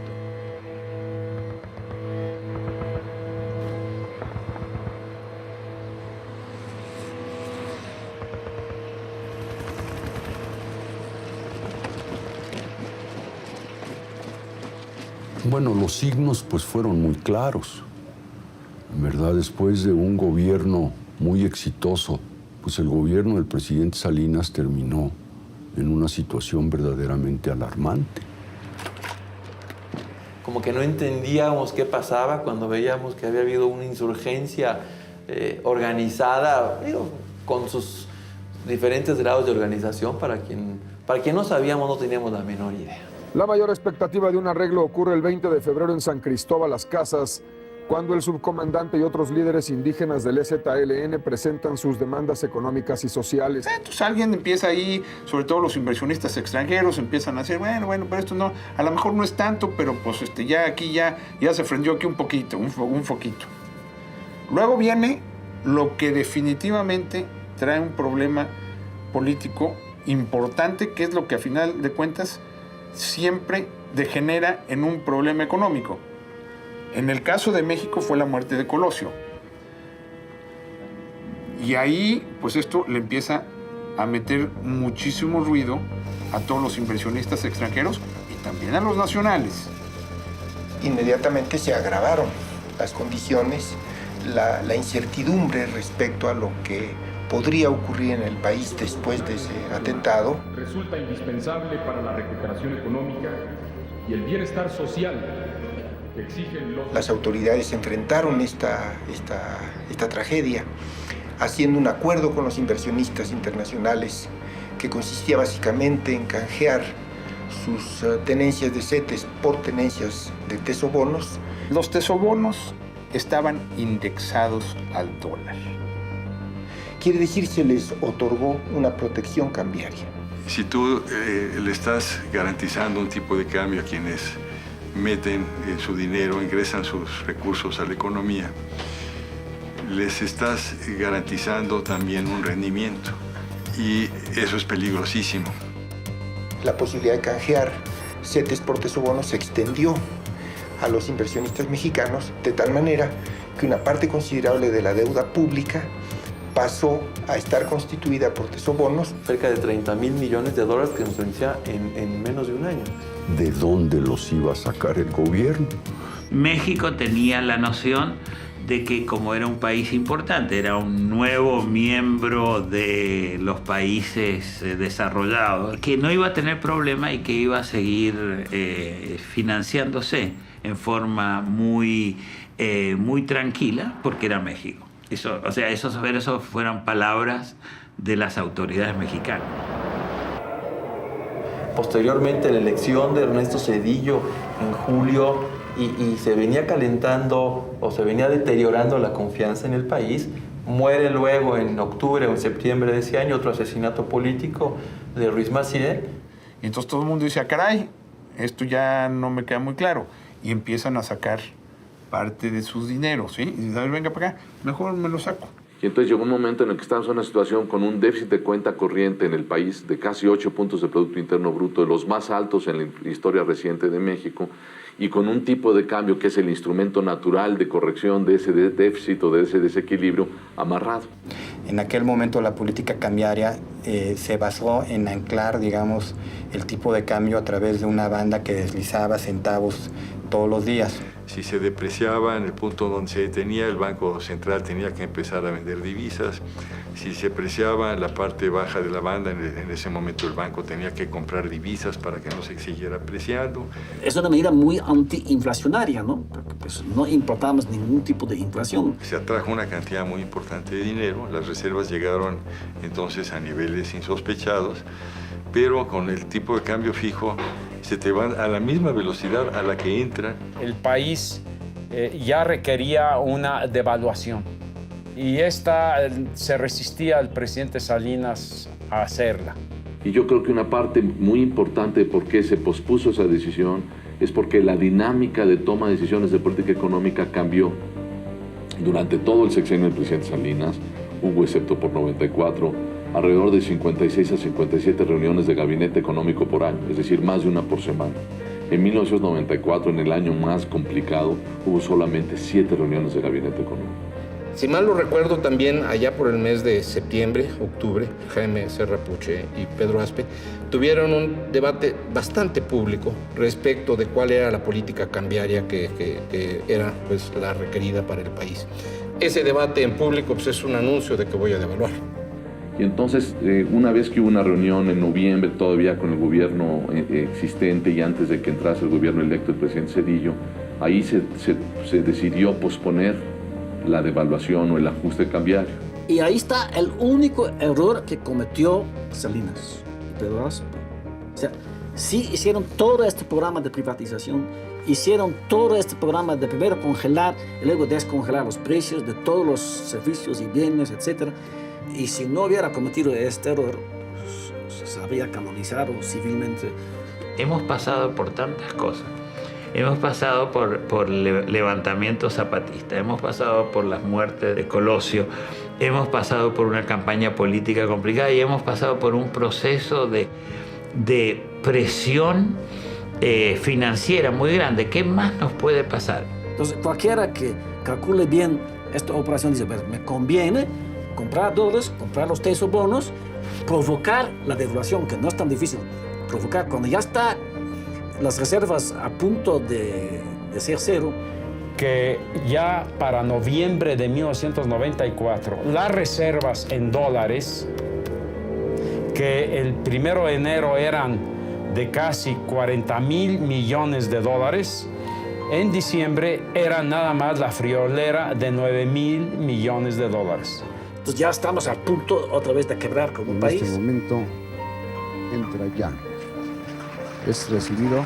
Bueno, los signos pues fueron muy claros, ¿verdad? Después de un gobierno muy exitoso, pues el gobierno del presidente Salinas terminó en una situación verdaderamente alarmante. Como que no entendíamos qué pasaba cuando veíamos que había habido una insurgencia organizada, con sus diferentes grados de organización. Para quien no sabíamos, no teníamos la menor idea. La mayor expectativa de un arreglo ocurre el 20 de febrero en San Cristóbal Las Casas, cuando el subcomandante y otros líderes indígenas del EZLN presentan sus demandas económicas y sociales. Entonces alguien empieza ahí, sobre todo los inversionistas extranjeros, empiezan a decir, bueno, pero esto no, a lo mejor no es tanto, pero pues ya aquí ya se frendió aquí un poquito, un foquito. Luego viene lo que definitivamente trae un problema político importante, que es lo que a final de cuentas siempre degenera en un problema económico. En el caso de México fue la muerte de Colosio. Y ahí, pues esto le empieza a meter muchísimo ruido a todos los inversionistas extranjeros y también a los nacionales. Inmediatamente se agravaron las condiciones, la incertidumbre respecto a lo que podría ocurrir en el país después de ese atentado. Resulta indispensable para la recuperación económica y el bienestar social. Las autoridades enfrentaron esta tragedia haciendo un acuerdo con los inversionistas internacionales que consistía básicamente en canjear sus tenencias de CETES por tenencias de tesobonos. Los tesobonos estaban indexados al dólar. Quiere decir, se les otorgó una protección cambiaria. Si tú le estás garantizando un tipo de cambio a quienes meten su dinero, ingresan sus recursos a la economía, les estás garantizando también un rendimiento, y eso es peligrosísimo. La posibilidad de canjear CETES por tesobonos se extendió a los inversionistas mexicanos de tal manera que una parte considerable de la deuda pública pasó a estar constituida por tesobonos. Cerca de $30,000 millones que nos vencía en menos de un año. ¿De dónde los iba a sacar el gobierno? México tenía la noción de que, como era un país importante, era un nuevo miembro de los países desarrollados, que no iba a tener problema y que iba a seguir financiándose en forma muy tranquila, porque era México. Eso fueron palabras de las autoridades mexicanas. Posteriormente, la elección de Ernesto Zedillo en julio y se venía calentando o se venía deteriorando la confianza en el país. Muere luego en octubre o en septiembre de ese año otro asesinato político de Ruiz Massieu. Y entonces todo el mundo dice, caray, esto ya no me queda muy claro. Y empiezan a sacar parte de sus dineros, ¿sí? Y dicen, a ver, venga para acá, mejor me lo saco. Y entonces llegó un momento en el que estamos en una situación con un déficit de cuenta corriente en el país de casi 8 puntos de Producto Interno Bruto, de los más altos en la historia reciente de México, y con un tipo de cambio que es el instrumento natural de corrección de ese déficit o de ese desequilibrio amarrado. En aquel momento la política cambiaria se basó en anclar, digamos, el tipo de cambio a través de una banda que deslizaba centavos todos los días. Si se depreciaba en el punto donde se detenía, el Banco Central tenía que empezar a vender divisas. Si se apreciaba en la parte baja de la banda, en ese momento el banco tenía que comprar divisas para que no se siguiera apreciando. Es una medida muy antiinflacionaria, ¿no? Porque pues, no importamos ningún tipo de inflación. Se atrajo una cantidad muy importante de dinero, las reservas llegaron entonces a niveles insospechados, pero con el tipo de cambio fijo se te van a la misma velocidad a la que entran. El país ya requería una devaluación y esta se resistía al presidente Salinas a hacerla. Y yo creo que una parte muy importante de por qué se pospuso esa decisión es porque la dinámica de toma de decisiones de política económica cambió. Durante todo el sexenio del presidente Salinas, hubo, excepto por 94, alrededor de 56 a 57 reuniones de gabinete económico por año, es decir, más de una por semana. En 1994, en el año más complicado, hubo solamente 7 reuniones de gabinete económico. Si mal lo recuerdo, también allá por el mes de septiembre, octubre, Jaime Serra Puche y Pedro Aspe tuvieron un debate bastante público respecto de cuál era la política cambiaria que era pues, la requerida para el país. Ese debate en público pues, es un anuncio de que voy a devaluar. Y entonces, una vez que hubo una reunión en noviembre, todavía con el gobierno existente y antes de que entrase el gobierno electo del presidente Zedillo, ahí se decidió posponer la devaluación o el ajuste cambiario. Y ahí está el único error que cometió Salinas y Pedro Aspe. O sea, sí hicieron todo este programa de privatización, hicieron todo este programa de primero congelar y luego descongelar los precios de todos los servicios y bienes, etc. Y si no hubiera cometido este error, se habría canonizado civilmente. Hemos pasado por tantas cosas. Hemos pasado por levantamiento zapatista, hemos pasado por las muertes de Colosio, hemos pasado por una campaña política complicada y hemos pasado por un proceso de presión financiera muy grande. ¿Qué más nos puede pasar? Entonces, cualquiera que calcule bien esta operación dice, me conviene comprar dólares, comprar los tesobonos, provocar la devaluación, que no es tan difícil, provocar cuando ya está las reservas a punto de ser cero. Que ya para noviembre de 1994, las reservas en dólares, que el 1 de enero eran de casi 40,000 millones de dólares, en diciembre eran nada más la friolera de 9,000 millones de dólares. Entonces ya estamos a punto otra vez de quebrar como un país. En este momento entra ya. Es recibido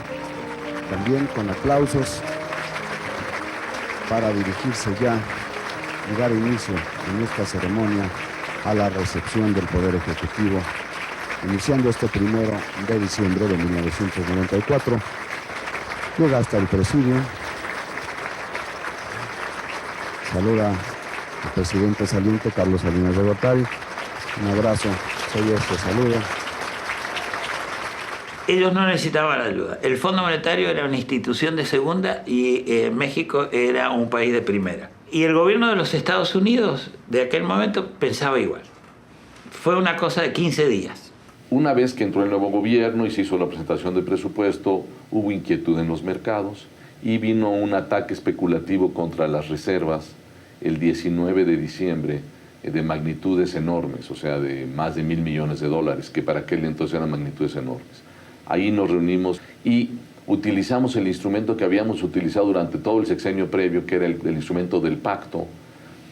también con aplausos para dirigirse ya y dar inicio en esta ceremonia a la recepción del Poder Ejecutivo, iniciando este 1 de diciembre de 1994. Llega hasta el presidio, saluda al presidente saliente Carlos Salinas de Gortari. Un abrazo, soy este saludo. Ellos no necesitaban ayuda. El Fondo Monetario era una institución de segunda y México era un país de primera. Y el gobierno de los Estados Unidos de aquel momento pensaba igual. Fue una cosa de 15 días. Una vez que entró el nuevo gobierno y se hizo la presentación del presupuesto, hubo inquietud en los mercados y vino un ataque especulativo contra las reservas el 19 de diciembre de magnitudes enormes, o sea, de más de $1,000 millones, que para aquel entonces eran magnitudes enormes. Ahí nos reunimos y utilizamos el instrumento que habíamos utilizado durante todo el sexenio previo, que era el instrumento del pacto,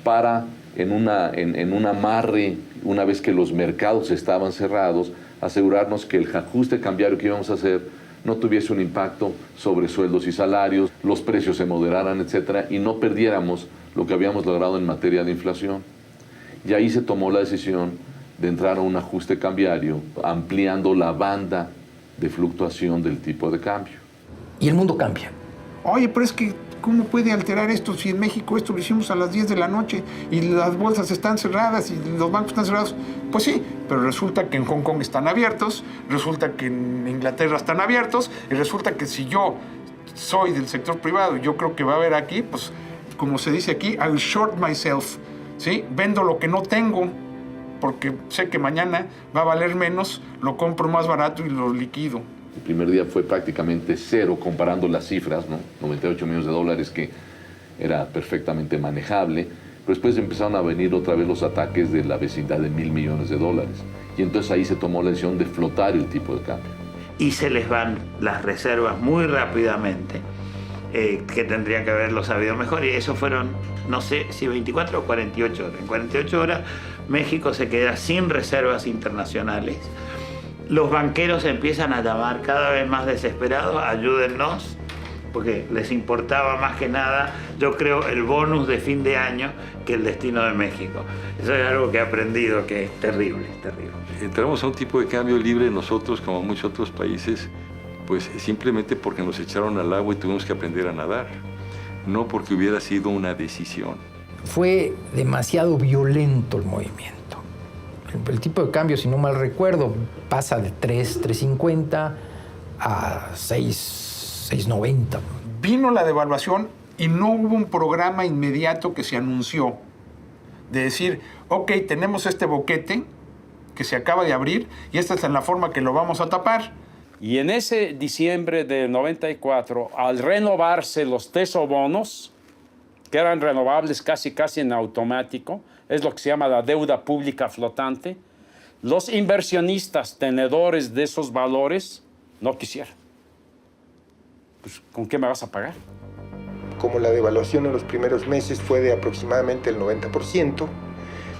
para en un amarre, una vez que los mercados estaban cerrados, asegurarnos que el ajuste cambiario que íbamos a hacer no tuviese un impacto sobre sueldos y salarios, los precios se moderaran, etcétera, y no perdiéramos lo que habíamos logrado en materia de inflación. Y ahí se tomó la decisión de entrar a un ajuste cambiario, ampliando la banda de fluctuación del tipo de cambio. Y el mundo cambia. Oye, pero es que, ¿cómo puede alterar esto si en México esto lo hicimos a las 10 de la noche y las bolsas están cerradas y los bancos están cerrados? Pues sí, pero resulta que en Hong Kong están abiertos, resulta que en Inglaterra están abiertos, y resulta que si yo soy del sector privado y yo creo que va a haber aquí, pues, como se dice aquí, I'll short myself, ¿sí? Vendo lo que no tengo, porque sé que mañana va a valer menos, lo compro más barato y lo liquido. El primer día fue prácticamente cero comparando las cifras, ¿no? 98 millones de dólares, que era perfectamente manejable, pero después empezaron a venir otra vez los ataques de la vecindad de 1.000 millones de dólares. Y entonces ahí se tomó la decisión de flotar el tipo de cambio. Y se les van las reservas muy rápidamente, que tendrían que haberlo sabido mejor, y eso fueron, no sé si 24 o 48 horas. En 48 horas México se queda sin reservas internacionales. Los banqueros empiezan a llamar cada vez más desesperados, ayúdennos, porque les importaba más que nada, yo creo, el bonus de fin de año que el destino de México. Eso es algo que he aprendido que es terrible, terrible. Entramos a un tipo de cambio libre nosotros, como muchos otros países, pues simplemente porque nos echaron al agua y tuvimos que aprender a nadar, no porque hubiera sido una decisión. Fue demasiado violento el movimiento. El tipo de cambio, si no mal recuerdo, pasa de 3.50 a 6.90. Vino la devaluación y no hubo un programa inmediato que se anunció de decir, ok, tenemos este boquete que se acaba de abrir y esta es la forma que lo vamos a tapar. Y en ese diciembre del 94, al renovarse los tesobonos, que eran renovables casi en automático, es lo que se llama la deuda pública flotante, los inversionistas tenedores de esos valores no quisieron. Pues, ¿con qué me vas a pagar? Como la devaluación en los primeros meses fue de aproximadamente el 90%,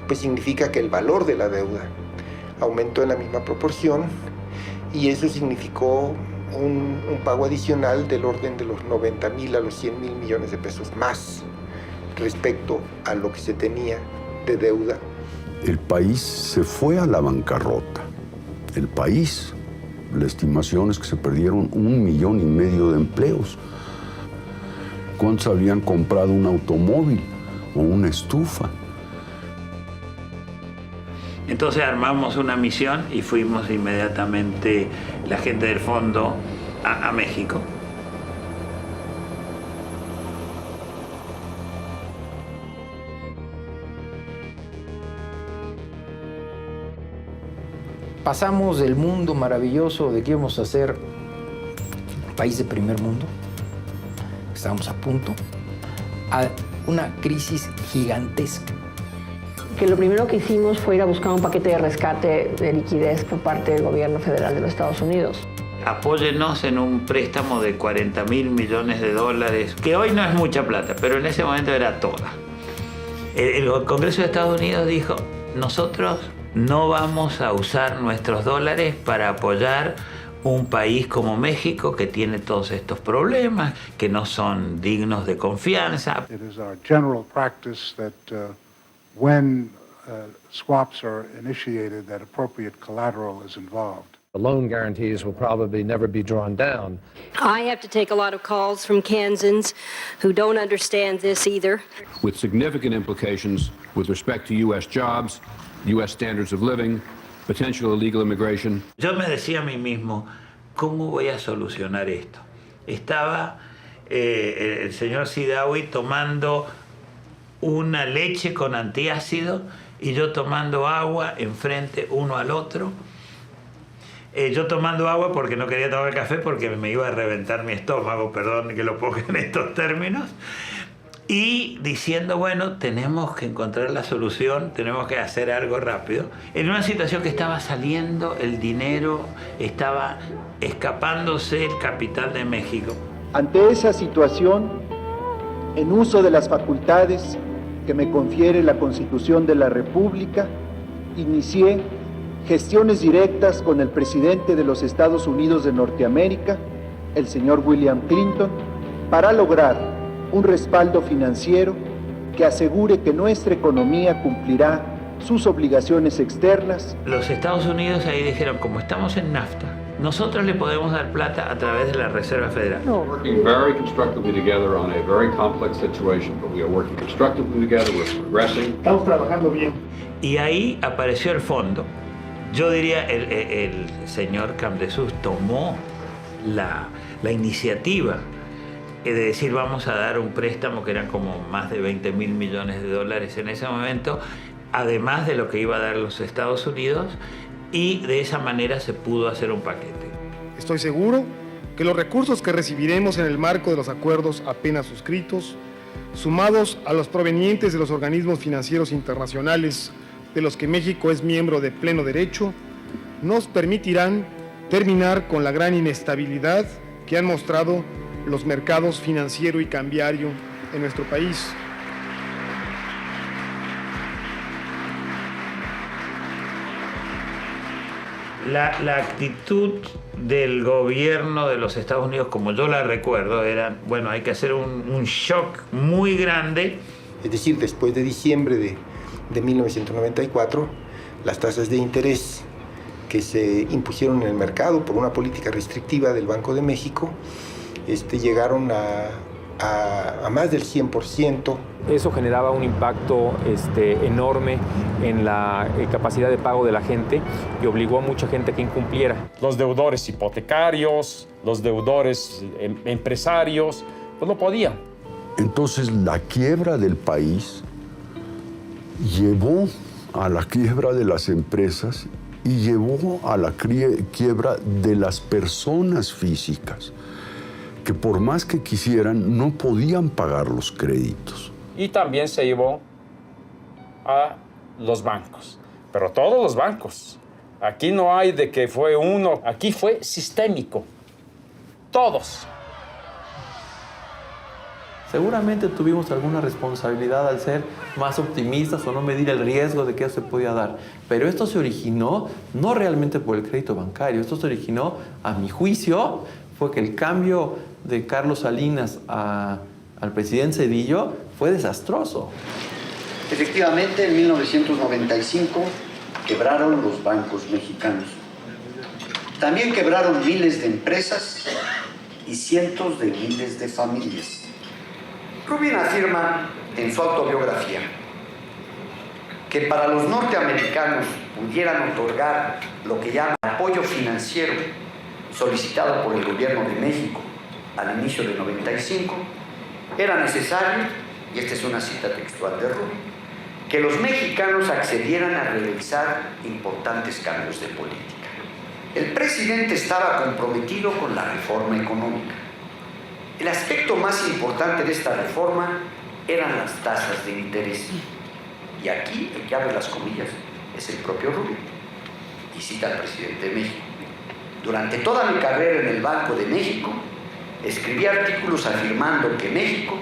pues significa que el valor de la deuda aumentó en la misma proporción, y eso significó un pago adicional del orden de los 90,000 a los 100,000 millones de pesos más respecto a lo que se tenía de deuda. El país se fue a la bancarrota. El país, la estimación es que se perdieron 1,5 millones de empleos. ¿Cuántos habían comprado un automóvil o una estufa? Entonces armamos una misión y fuimos inmediatamente la gente del fondo a México. Pasamos del mundo maravilloso de que íbamos a ser un país de primer mundo, estábamos a punto, a una crisis gigantesca. Que lo primero que hicimos fue ir a buscar un paquete de rescate de liquidez por parte del gobierno federal de los Estados Unidos. Apóyennos en un préstamo de 40,000 millones de dólares, que hoy no es mucha plata, pero en ese momento era toda. El Congreso de Estados Unidos dijo, nosotros no vamos a usar nuestros dólares para apoyar un país como México que tiene todos estos problemas, que no son dignos de confianza. It is our general practice that when swaps are initiated, that appropriate collateral is involved. The loan guarantees will probably never be drawn down. I have to take a lot of calls from Kansans who don't understand this either. With significant implications with respect to U.S. jobs, U.S. standards of living, potential illegal immigration. Yo me decía a mí mismo, ¿cómo voy a solucionar esto? Estaba el señor Sidawi tomando una leche con antiácido y yo tomando agua enfrente uno al otro. Yo tomando agua porque no quería tomar café porque me iba a reventar mi estómago, perdón que lo ponga en estos términos. Y diciendo, bueno, tenemos que encontrar la solución, tenemos que hacer algo rápido. En una situación que estaba saliendo el dinero, estaba escapándose el capital de México. Ante esa situación, en uso de las facultades, que me confiere la Constitución de la República, inicié gestiones directas con el presidente de los Estados Unidos de Norteamérica, el señor William Clinton, para lograr un respaldo financiero que asegure que nuestra economía cumplirá sus obligaciones externas. Los Estados Unidos ahí dijeron, como estamos en NAFTA, nosotros le podemos dar plata a través de la Reserva Federal. We're working very constructively together on a very complex situation, but we are working constructively together, we're progressing. Estamos trabajando bien. Y ahí apareció el fondo. Yo diría, el señor Campdesus tomó la iniciativa de decir vamos a dar un préstamo que eran como más de 20 mil millones de dólares en ese momento, además de lo que iba a dar los Estados Unidos, y de esa manera se pudo hacer un paquete. Estoy seguro que los recursos que recibiremos en el marco de los acuerdos apenas suscritos, sumados a los provenientes de los organismos financieros internacionales de los que México es miembro de pleno derecho, nos permitirán terminar con la gran inestabilidad que han mostrado los mercados financiero y cambiario en nuestro país. La actitud del gobierno de los Estados Unidos, como yo la recuerdo, era, bueno, hay que hacer un shock muy grande. Es decir, después de diciembre de 1994, las tasas de interés que se impusieron en el mercado por una política restrictiva del Banco de México llegaron a más del 100%. Eso generaba un impacto enorme en la capacidad de pago de la gente y obligó a mucha gente a que incumpliera. Los deudores hipotecarios, los deudores empresarios, pues no podían. Entonces la quiebra del país llevó a la quiebra de las empresas y llevó a la quiebra de las personas físicas, que por más que quisieran no podían pagar los créditos. Y también se llevó a los bancos, pero todos los bancos. Aquí no hay de que fue uno, aquí fue sistémico, todos. Seguramente tuvimos alguna responsabilidad al ser más optimistas o no medir el riesgo de que eso se podía dar. Pero esto se originó no realmente por el crédito bancario, esto se originó, a mi juicio, fue que el cambio de Carlos Salinas al presidente Zedillo fue desastroso. Efectivamente, en 1995 quebraron los bancos mexicanos. También quebraron miles de empresas y cientos de miles de familias. Rubin afirma en su autobiografía que para los norteamericanos pudieran otorgar lo que llama apoyo financiero solicitado por el gobierno de México al inicio de 95, era necesario, y esta es una cita textual de Rubin, que los mexicanos accedieran a realizar importantes cambios de política. El presidente estaba comprometido con la reforma económica. El aspecto más importante de esta reforma eran las tasas de interés. Y aquí, el que abre las comillas, es el propio Rubin. Y cita al presidente de México. Durante toda mi carrera en el Banco de México, escribí artículos afirmando que México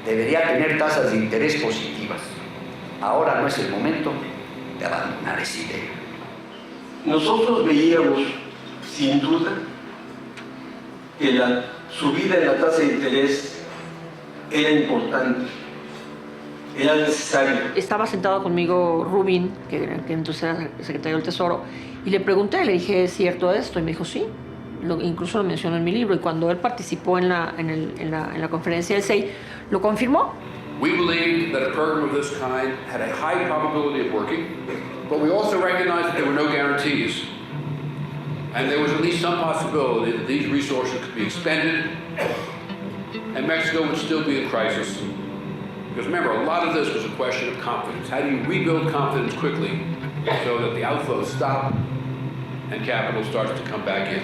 debería tener tasas de interés positivas. Ahora no es el momento de abandonar esa idea. Nosotros veíamos, sin duda, que la subida de la tasa de interés era importante, era necesaria. Estaba sentado conmigo Rubin, que entonces era secretario del Tesoro, y le pregunté, le dije, ¿es cierto esto? Y me dijo, sí. Incluso lo menciono en mi libro, y cuando él participó en la conferencia del SEI, lo confirmó. We believed that a program of this kind had a high probability of working, but we also recognized that there were no guarantees. And there was at least some possibility that these resources could be expended and Mexico would still be in crisis. Because remember, a lot of this was a question of confidence. How do you rebuild confidence quickly so that the outflows stop and capital starts to come back in?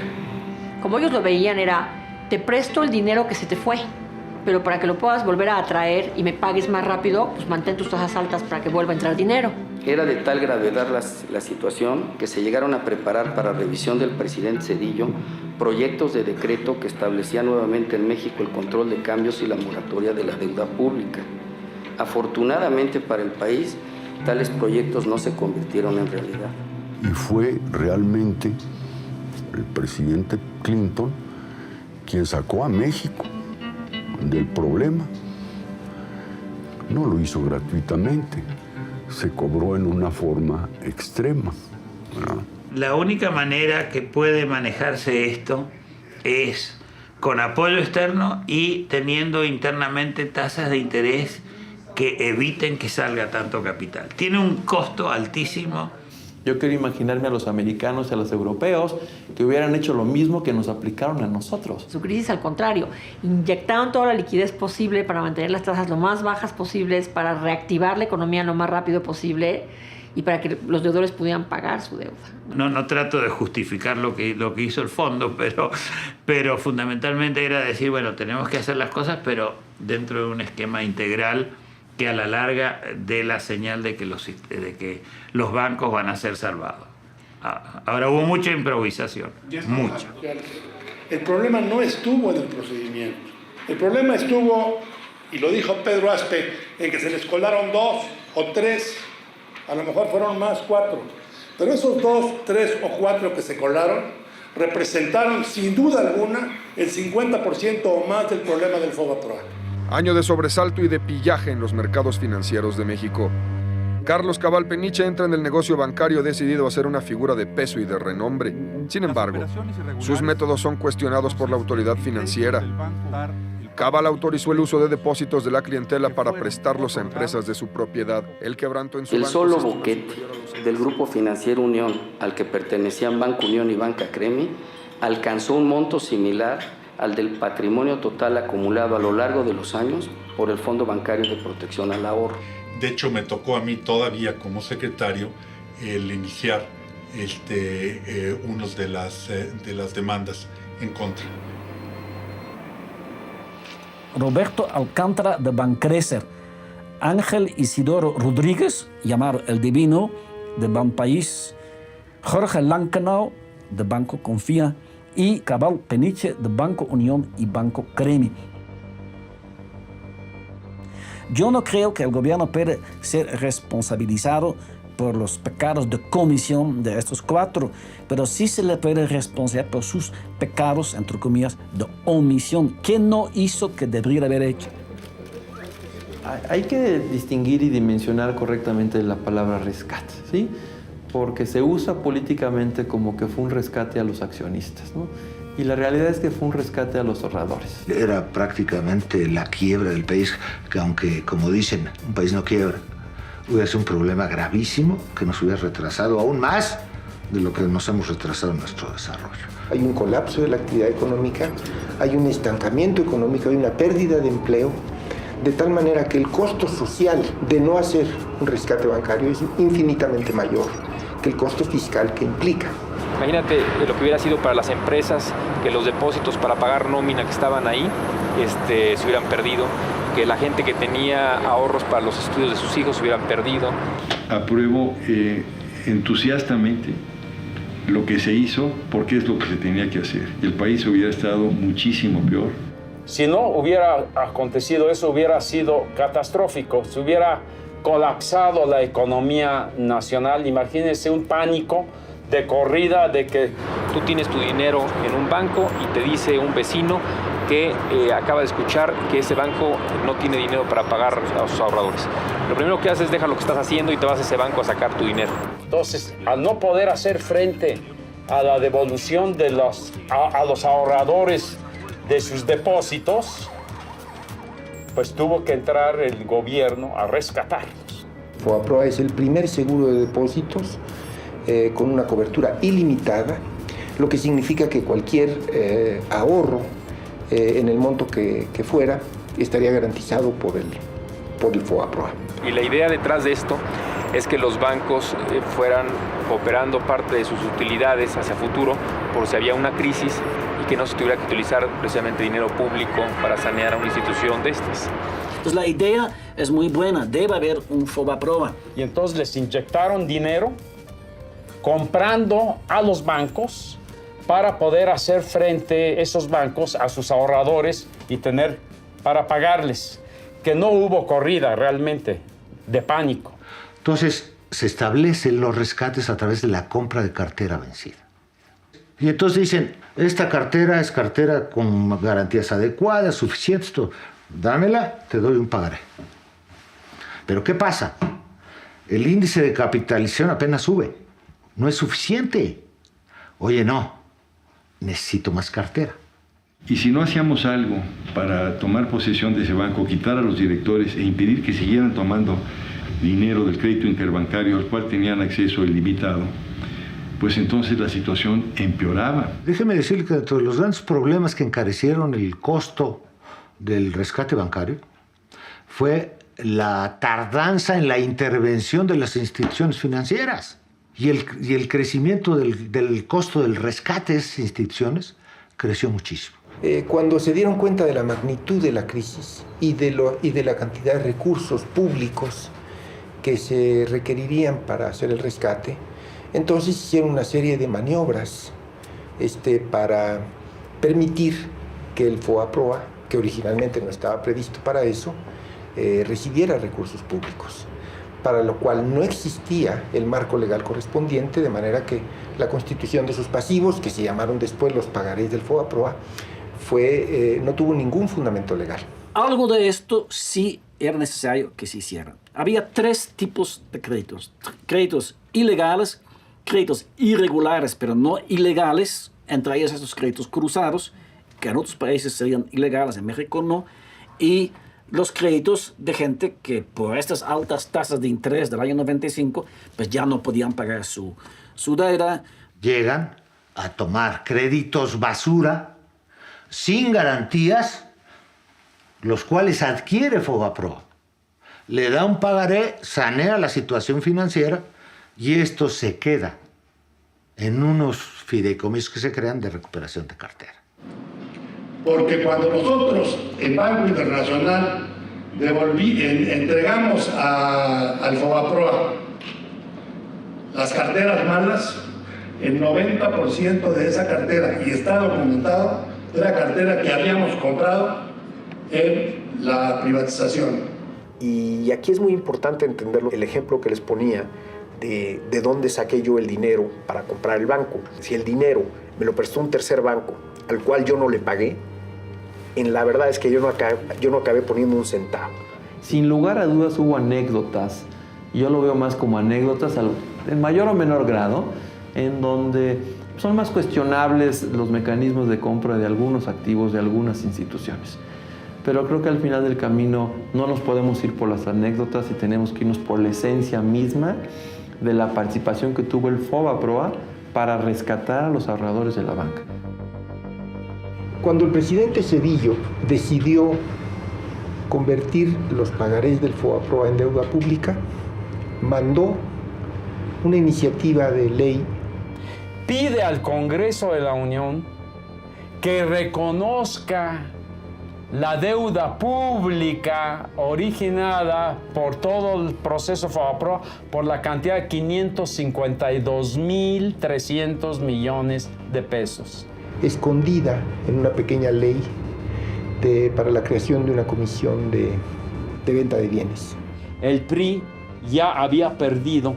Como ellos lo veían era, te presto el dinero que se te fue, pero para que lo puedas volver a atraer y me pagues más rápido, pues mantén tus tasas altas para que vuelva a entrar dinero. Era de tal gravedad la situación que se llegaron a preparar para revisión del presidente Zedillo proyectos de decreto que establecía nuevamente en México el control de cambios y la moratoria de la deuda pública. Afortunadamente para el país, tales proyectos no se convirtieron en realidad. Y fue realmente el presidente Clinton quien sacó a México del problema. No lo hizo gratuitamente, se cobró en una forma extrema, ¿verdad? La única manera que puede manejarse esto es con apoyo externo y teniendo internamente tasas de interés que eviten que salga tanto capital. Tiene un costo altísimo. Yo quiero imaginarme a los americanos y a los europeos que hubieran hecho lo mismo que nos aplicaron a nosotros. Su crisis, al contrario, inyectaron toda la liquidez posible para mantener las tasas lo más bajas posibles, para reactivar la economía lo más rápido posible y para que los deudores pudieran pagar su deuda. No trato de justificar lo que hizo el fondo, pero fundamentalmente era decir, bueno, tenemos que hacer las cosas, pero dentro de un esquema integral que a la larga dé la señal de que los bancos van a ser salvados. Ahora hubo mucha improvisación, mucha. El problema no estuvo en el procedimiento. El problema estuvo, y lo dijo Pedro Aspe, en que se les colaron 2 o 3, a lo mejor fueron más 4. Pero esos 2, 3 o 4 que se colaron representaron sin duda alguna el 50% o más del problema del FOBAPROA. Año de sobresalto y de pillaje en los mercados financieros de México. Carlos Cabal Peniche entra en el negocio bancario decidido a ser una figura de peso y de renombre. Sin embargo, sus métodos son cuestionados por la autoridad financiera. Cabal autorizó el uso de depósitos de la clientela para prestarlos a empresas de su propiedad. El quebranto en su El banco solo boquete del Grupo Financiero Unión, al que pertenecían Banco Unión y Banca Cremi, alcanzó un monto similar al del patrimonio total acumulado a lo largo de los años por el Fondo Bancario de Protección al Ahorro. De hecho, me tocó a mí todavía como secretario el iniciar unos de las demandas en contra. Roberto Alcántara de Bancrecer, Ángel Isidoro Rodríguez, llamado El Divino, de Banpaís, Jorge Lankenau, de Banco Confía, y Cabal Peniche, de Banco Unión y Banco Cremi. Yo no creo que el gobierno puede ser responsabilizado por los pecados de comisión de estos 4, pero sí se le puede responsabilizar por sus pecados, entre comillas, de omisión. ¿Qué no hizo que debería haber hecho? Hay que distinguir y dimensionar correctamente la palabra rescate, ¿sí? Porque se usa políticamente como que fue un rescate a los accionistas, ¿no? Y la realidad es que fue un rescate a los ahorradores. Era prácticamente la quiebra del país, que aunque, como dicen, un país no quiebra, hubiera sido un problema gravísimo que nos hubiera retrasado aún más de lo que nos hemos retrasado en nuestro desarrollo. Hay un colapso de la actividad económica, hay un estancamiento económico, hay una pérdida de empleo, de tal manera que el costo social de no hacer un rescate bancario es infinitamente mayor que el costo fiscal que implica. Imagínate lo que hubiera sido para las empresas, que los depósitos para pagar nómina que estaban ahí se hubieran perdido, que la gente que tenía ahorros para los estudios de sus hijos se hubieran perdido. Apruebo entusiastamente lo que se hizo porque es lo que se tenía que hacer. El país hubiera estado muchísimo peor. Si no hubiera acontecido eso, hubiera sido catastrófico, se hubiera colapsado la economía nacional. Imagínense un pánico de corrida de que tú tienes tu dinero en un banco y te dice un vecino que acaba de escuchar que ese banco no tiene dinero para pagar a sus ahorradores. Lo primero que haces es dejar lo que estás haciendo y te vas a ese banco a sacar tu dinero. Entonces, al no poder hacer frente a la devolución de a los ahorradores de sus depósitos, pues tuvo que entrar el gobierno a rescatarlos. FOBAPROA es el primer seguro de depósitos con una cobertura ilimitada, lo que significa que cualquier ahorro en el monto que fuera estaría garantizado por el FOBAPROA. Y la idea detrás de esto es que los bancos fueran operando parte de sus utilidades hacia futuro por si había una crisis y que no se tuviera que utilizar precisamente dinero público para sanear a una institución de estas. Entonces la idea es muy buena, debe haber un FOBAPROA. Y entonces les inyectaron dinero comprando a los bancos para poder hacer frente esos bancos a sus ahorradores y tener para pagarles. que no hubo corrida realmente de pánico. Entonces, se establecen los rescates a través de la compra de cartera vencida. Y entonces dicen, esta cartera es cartera con garantías adecuadas, suficientes, todo. Dámela, te doy un pagaré. Pero ¿qué pasa? El índice de capitalización apenas sube. No es suficiente. Oye, no, necesito más cartera. Y si no hacíamos algo para tomar posesión de ese banco, quitar a los directores e impedir que siguieran tomando dinero del crédito interbancario al cual tenían acceso ilimitado, pues entonces la situación empeoraba. Déjeme decirle que entre los grandes problemas que encarecieron el costo del rescate bancario fue la tardanza en la intervención de las instituciones financieras y el crecimiento del costo del rescate de esas instituciones creció muchísimo. Cuando se dieron cuenta de la magnitud de la crisis y de la cantidad de recursos públicos que se requerirían para hacer el rescate, entonces hicieron una serie de maniobras para permitir que el FOBAPROA, que originalmente no estaba previsto para eso, recibiera recursos públicos, para lo cual no existía el marco legal correspondiente, de manera que la constitución de sus pasivos, que se llamaron después los pagarés del FOBAPROA, no tuvo ningún fundamento legal. Algo de esto sí era necesario que se hiciera. Había tres tipos de créditos. Créditos ilegales, créditos irregulares, pero no ilegales, entre ellos estos créditos cruzados, que en otros países serían ilegales, en México no, y los créditos de gente que por estas altas tasas de interés del año 95, pues ya no podían pagar su deuda. Llegan a tomar créditos basura, sin garantías, los cuales adquiere FOBAPROA. Le da un pagaré, sanea la situación financiera y esto se queda en unos fideicomisos que se crean de recuperación de cartera. Porque cuando nosotros en Banco Internacional entregamos al FOBAPROA las carteras malas, el 90% de esa cartera, y está documentado, era cartera que habíamos comprado en la privatización. Y aquí es muy importante entenderlo, el ejemplo que les ponía de dónde saqué yo el dinero para comprar el banco. Si el dinero me lo prestó un tercer banco al cual yo no le pagué, la verdad es que yo no acabé poniendo un centavo. Sin lugar a dudas hubo anécdotas, y yo lo veo más como anécdotas en mayor o menor grado, en donde son más cuestionables los mecanismos de compra de algunos activos de algunas instituciones. Pero creo que al final del camino no nos podemos ir por las anécdotas y tenemos que irnos por la esencia misma de la participación que tuvo el FOBAPROA para rescatar a los ahorradores de la banca. Cuando el presidente Zedillo decidió convertir los pagarés del FOBAPROA en deuda pública, mandó una iniciativa de ley. Pide al Congreso de la Unión que reconozca la deuda pública originada por todo el proceso FOBAPROA por la cantidad de 552.300 millones de pesos. Escondida en una pequeña ley para la creación de una comisión de venta de bienes. El PRI ya había perdido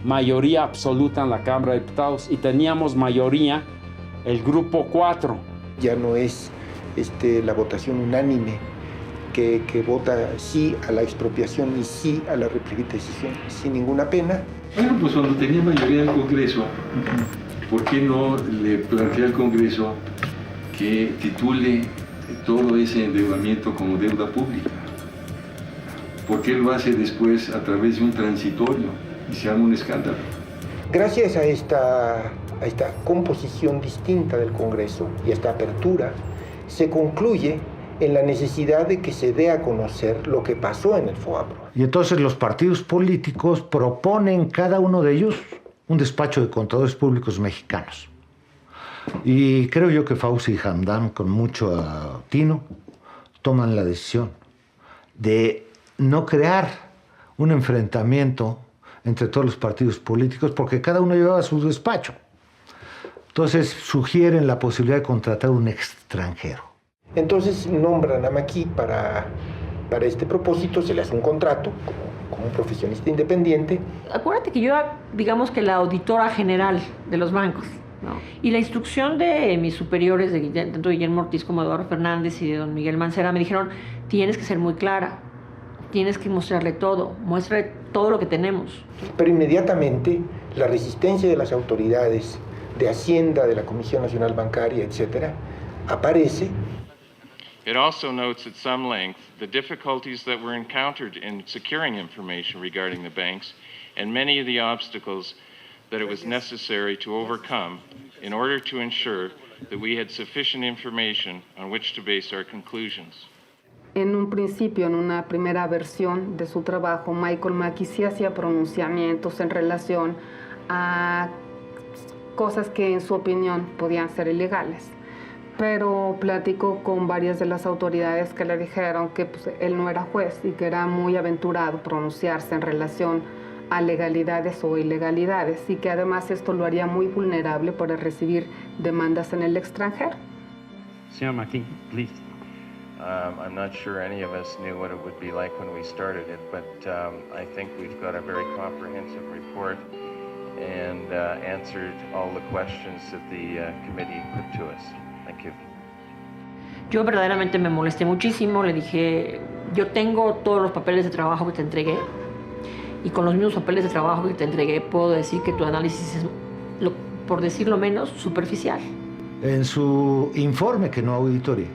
mayoría absoluta en la Cámara de Diputados y teníamos mayoría el Grupo 4. Ya no es la votación unánime que vota sí a la expropiación y sí a la reprivatización sin ninguna pena. Bueno, pues cuando tenía mayoría en el Congreso, ¿por qué no le plantea al Congreso que titule todo ese endeudamiento como deuda pública? ¿Por qué lo hace después a través de un transitorio y se arma un escándalo? Gracias a esta composición distinta del Congreso y a esta apertura, se concluye en la necesidad de que se dé a conocer lo que pasó en el FOBAPROA. Y entonces los partidos políticos proponen cada uno de ellos un despacho de contadores públicos mexicanos. Y creo yo que Fauci y Hamdan, con mucho tino, toman la decisión de no crear un enfrentamiento entre todos los partidos políticos porque cada uno llevaba su despacho. Entonces sugieren la posibilidad de contratar un extranjero. Entonces nombran a Maquis para Para este propósito se le hace un contrato como un profesionista independiente. Acuérdate que yo era, digamos que la auditora general de los bancos, ¿no? Y la instrucción de mis superiores, tanto de Guillermo Ortiz como de Eduardo Fernández y de don Miguel Mancera, me dijeron, tienes que ser muy clara, tienes que mostrarle todo, muéstrale todo lo que tenemos. Pero inmediatamente la resistencia de las autoridades de Hacienda, de la Comisión Nacional Bancaria, etc., aparece. It also notes at some length the difficulties that were encountered in securing information regarding the banks and many of the obstacles that it was necessary to overcome in order to ensure that we had sufficient information on which to base our conclusions. En un principio, en una primera versión de su trabajo, Michael Mackey sí hacía pronunciamientos en relación a cosas que en su opinión podían ser ilegales. Pero platicó con varias de las autoridades que le dijeron que pues, él no era juez y que era muy aventurado pronunciarse en relación a legalidades o ilegalidades y que además esto lo haría muy vulnerable para recibir demandas en el extranjero. Señor Mackey, please. I'm not sure any of us knew what it would be like when we started it, but I think we've got a very comprehensive report and answered all the questions that the committee put to us. Thank you. Yo verdaderamente me molesté muchísimo, le dije, yo tengo todos los papeles de trabajo que te entregué y con los mismos papeles de trabajo que te entregué puedo decir que tu análisis es, por decirlo menos, superficial. En su informe, que no auditoría,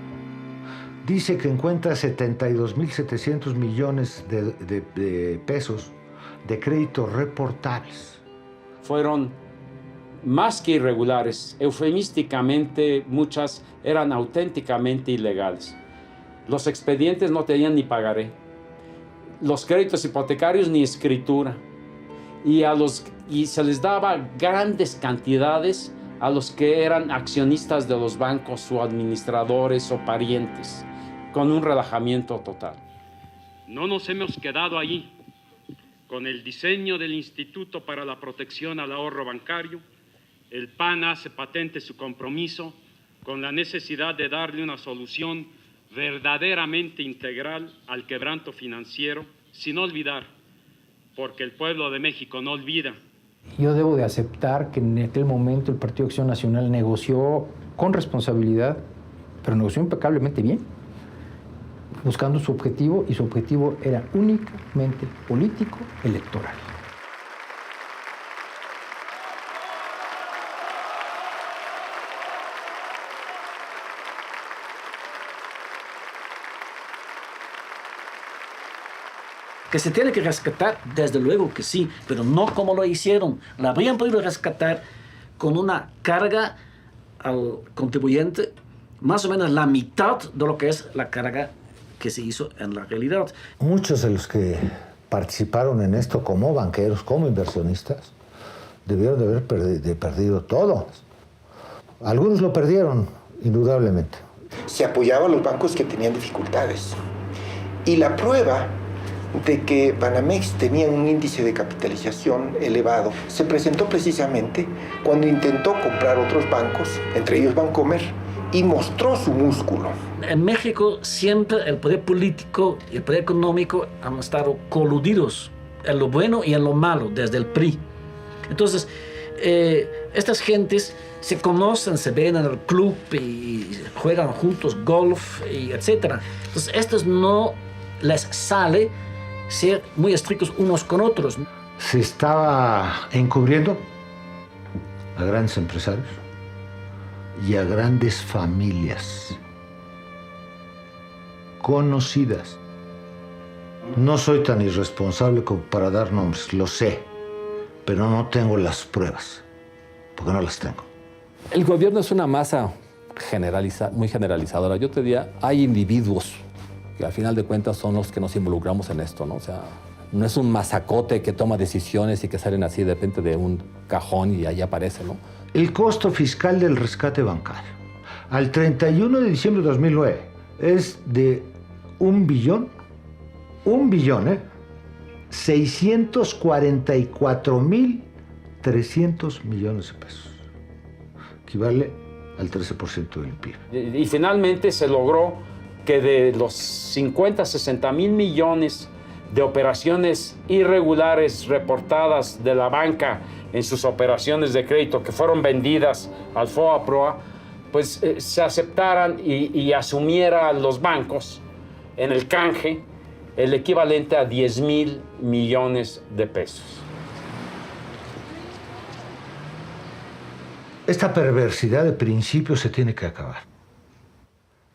dice que encuentra 72.700 millones de pesos de créditos reportables. Fueron más que irregulares, eufemísticamente muchas eran auténticamente ilegales. Los expedientes no tenían ni pagaré, los créditos hipotecarios ni escritura, y se les daba grandes cantidades a los que eran accionistas de los bancos o administradores o parientes, con un relajamiento total. No nos hemos quedado allí. Con el diseño del Instituto para la Protección al Ahorro Bancario, el PAN hace patente su compromiso con la necesidad de darle una solución verdaderamente integral al quebranto financiero, sin olvidar, porque el pueblo de México no olvida. Yo debo de aceptar que en aquel momento el Partido Acción Nacional negoció con responsabilidad, pero negoció impecablemente bien, buscando su objetivo, y su objetivo era únicamente político, electoral. Que se tiene que rescatar, desde luego que sí, pero no como lo hicieron. La habrían podido rescatar con una carga al contribuyente más o menos la mitad de lo que es la carga que se hizo en la realidad. Muchos de los que participaron en esto como banqueros, como inversionistas, debieron de haber perdido todo. Algunos lo perdieron, indudablemente. Se apoyaba a los bancos que tenían dificultades. Y la prueba de que Banamex tenía un índice de capitalización elevado se presentó precisamente cuando intentó comprar otros bancos, entre ellos Bancomer, y mostró su músculo. En México siempre el poder político y el poder económico han estado coludidos en lo bueno y en lo malo desde el PRI. Entonces, estas gentes se conocen, se ven en el club y juegan juntos golf, y etc. Entonces, estos no les sale ser muy estrictos unos con otros. Se estaba encubriendo a grandes empresarios y a grandes familias conocidas. No soy tan irresponsable como para dar nombres, lo sé, pero no tengo las pruebas, porque no las tengo. El gobierno es una masa muy generalizadora. Yo te diría, hay individuos que al final de cuentas son los que nos involucramos en esto, ¿no? O sea, no es un mazacote que toma decisiones y que salen así de repente de un cajón y ahí aparece, ¿no? El costo fiscal del rescate bancario al 31 de diciembre de 2009 es de 644.300 millones de pesos. Equivale al 13% del PIB. Y finalmente se logró que de los 50, 60 mil millones de operaciones irregulares reportadas de la banca en sus operaciones de crédito que fueron vendidas al FOBAPROA, pues se aceptaran y asumieran los bancos en el canje el equivalente a 10 mil millones de pesos. Esta perversidad de principios se tiene que acabar,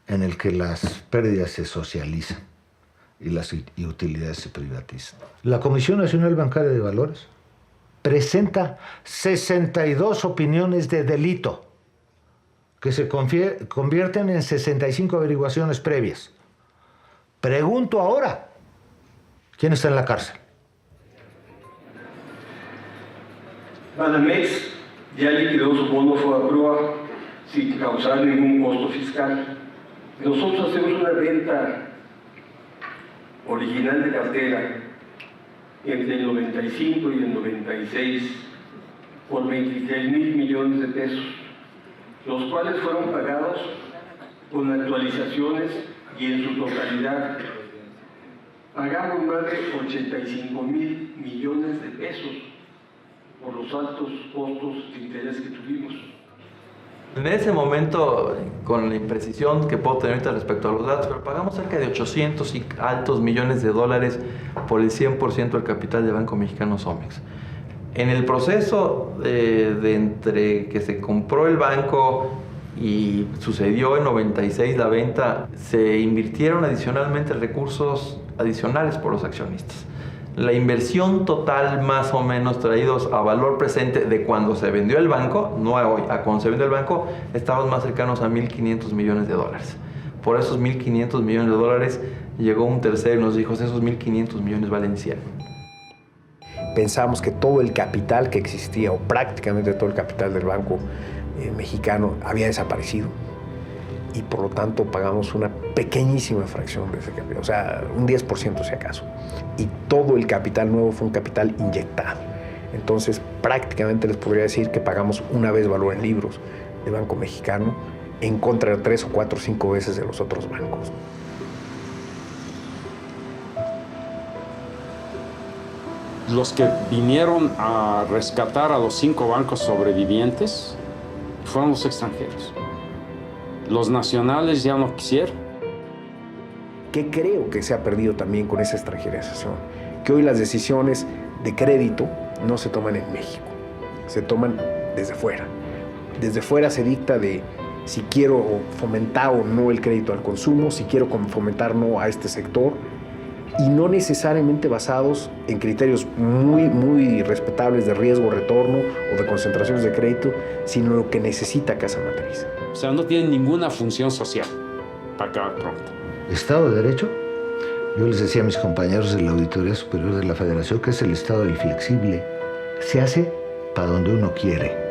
en el que las pérdidas se socializan y las utilidades se privatizan. La Comisión Nacional Bancaria de Valores presenta 62 opiniones de delito que se convierten en 65 averiguaciones previas. Pregunto ahora, ¿quién está en la cárcel? Banamex ya liquidó su bono FOBAPROA sin causar ningún costo fiscal. Nosotros hacemos una venta original de cartera entre el 95 y el 96 por 23 mil millones de pesos, los cuales fueron pagados con actualizaciones y en su totalidad. Pagamos más de 85 mil millones de pesos por los altos costos de interés que tuvimos. En ese momento, con la imprecisión que puedo tener ahorita respecto a los datos, pero pagamos cerca de 800 y altos millones de dólares por el 100% del capital de Banco Mexicano Somex. En el proceso de entre que se compró el banco y sucedió en 96 la venta, se invirtieron adicionalmente recursos adicionales por los accionistas. La inversión total, más o menos traídos a valor presente de cuando se vendió el banco, no a hoy, a cuando se vendió el banco, estamos más cercanos a 1.500 millones de dólares. Por esos 1.500 millones de dólares llegó un tercero y nos dijo, esos 1.500 millones valen 100. Pensamos que todo el capital que existía, o prácticamente todo el capital del Banco Mexicano, había desaparecido. Y por lo tanto pagamos una pequeñísima fracción de ese capital, o sea, un 10% si acaso. Y todo el capital nuevo fue un capital inyectado. Entonces, prácticamente les podría decir que pagamos una vez valor en libros de Banco Mexicano en contra de 3 o 4 o 5 veces de los otros bancos. Los que vinieron a rescatar a los 5 bancos sobrevivientes fueron los extranjeros. Los nacionales ya no quisieron. ¿Qué creo que se ha perdido también con esa extranjerización? Que hoy las decisiones de crédito no se toman en México, se toman desde fuera. Desde fuera se dicta de si quiero fomentar o no el crédito al consumo, si quiero fomentar o no a este sector, y no necesariamente basados en criterios muy respetables de riesgo-retorno o de concentraciones de crédito, sino lo que necesita Casa Matriz. O sea, no tienen ninguna función social, para acabar pronto. ¿Estado de Derecho? Yo les decía a mis compañeros de la Auditoría Superior de la Federación que es el Estado inflexible. Se hace para donde uno quiere.